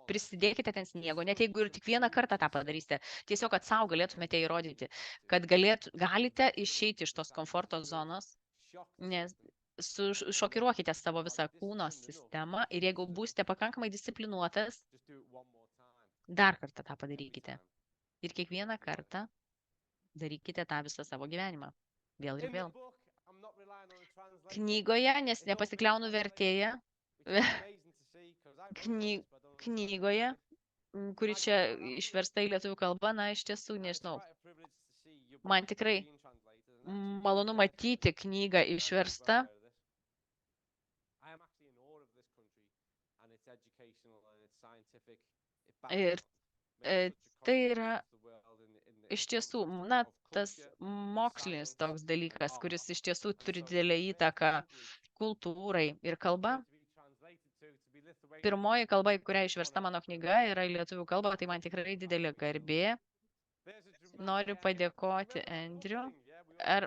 prisidėkite ten sniego, net jeigu ir tik vieną kartą tą padarysite, tiesiog, kad savo galėtumėte įrodyti, kad galite išeiti iš tos komforto zonos, nes šokiruokite savo visą kūno sistemą ir jeigu būsite pakankamai disciplinuotas, dar kartą tą padarykite. Ir kiekvieną kartą darykite tą visą savo gyvenimą. Vėl ir vėl. Knygoje, nes nepasikliaunu vertėja, knygoje, kuri čia išversta į lietuvių kalbą, na, iš tiesų, nežinau, man tikrai malonu matyti knygą išverstą. Ir tai yra iš tiesų, na, tas mokslinis toks dalykas, kuris iš tiesų turi didelę įtaką kultūrai ir kalba. Pirmoji kalba, į kurią išversta mano knyga, yra į lietuvių kalbą, tai man tikrai didelė garbė. Noriu padėkoti Andrew. Ar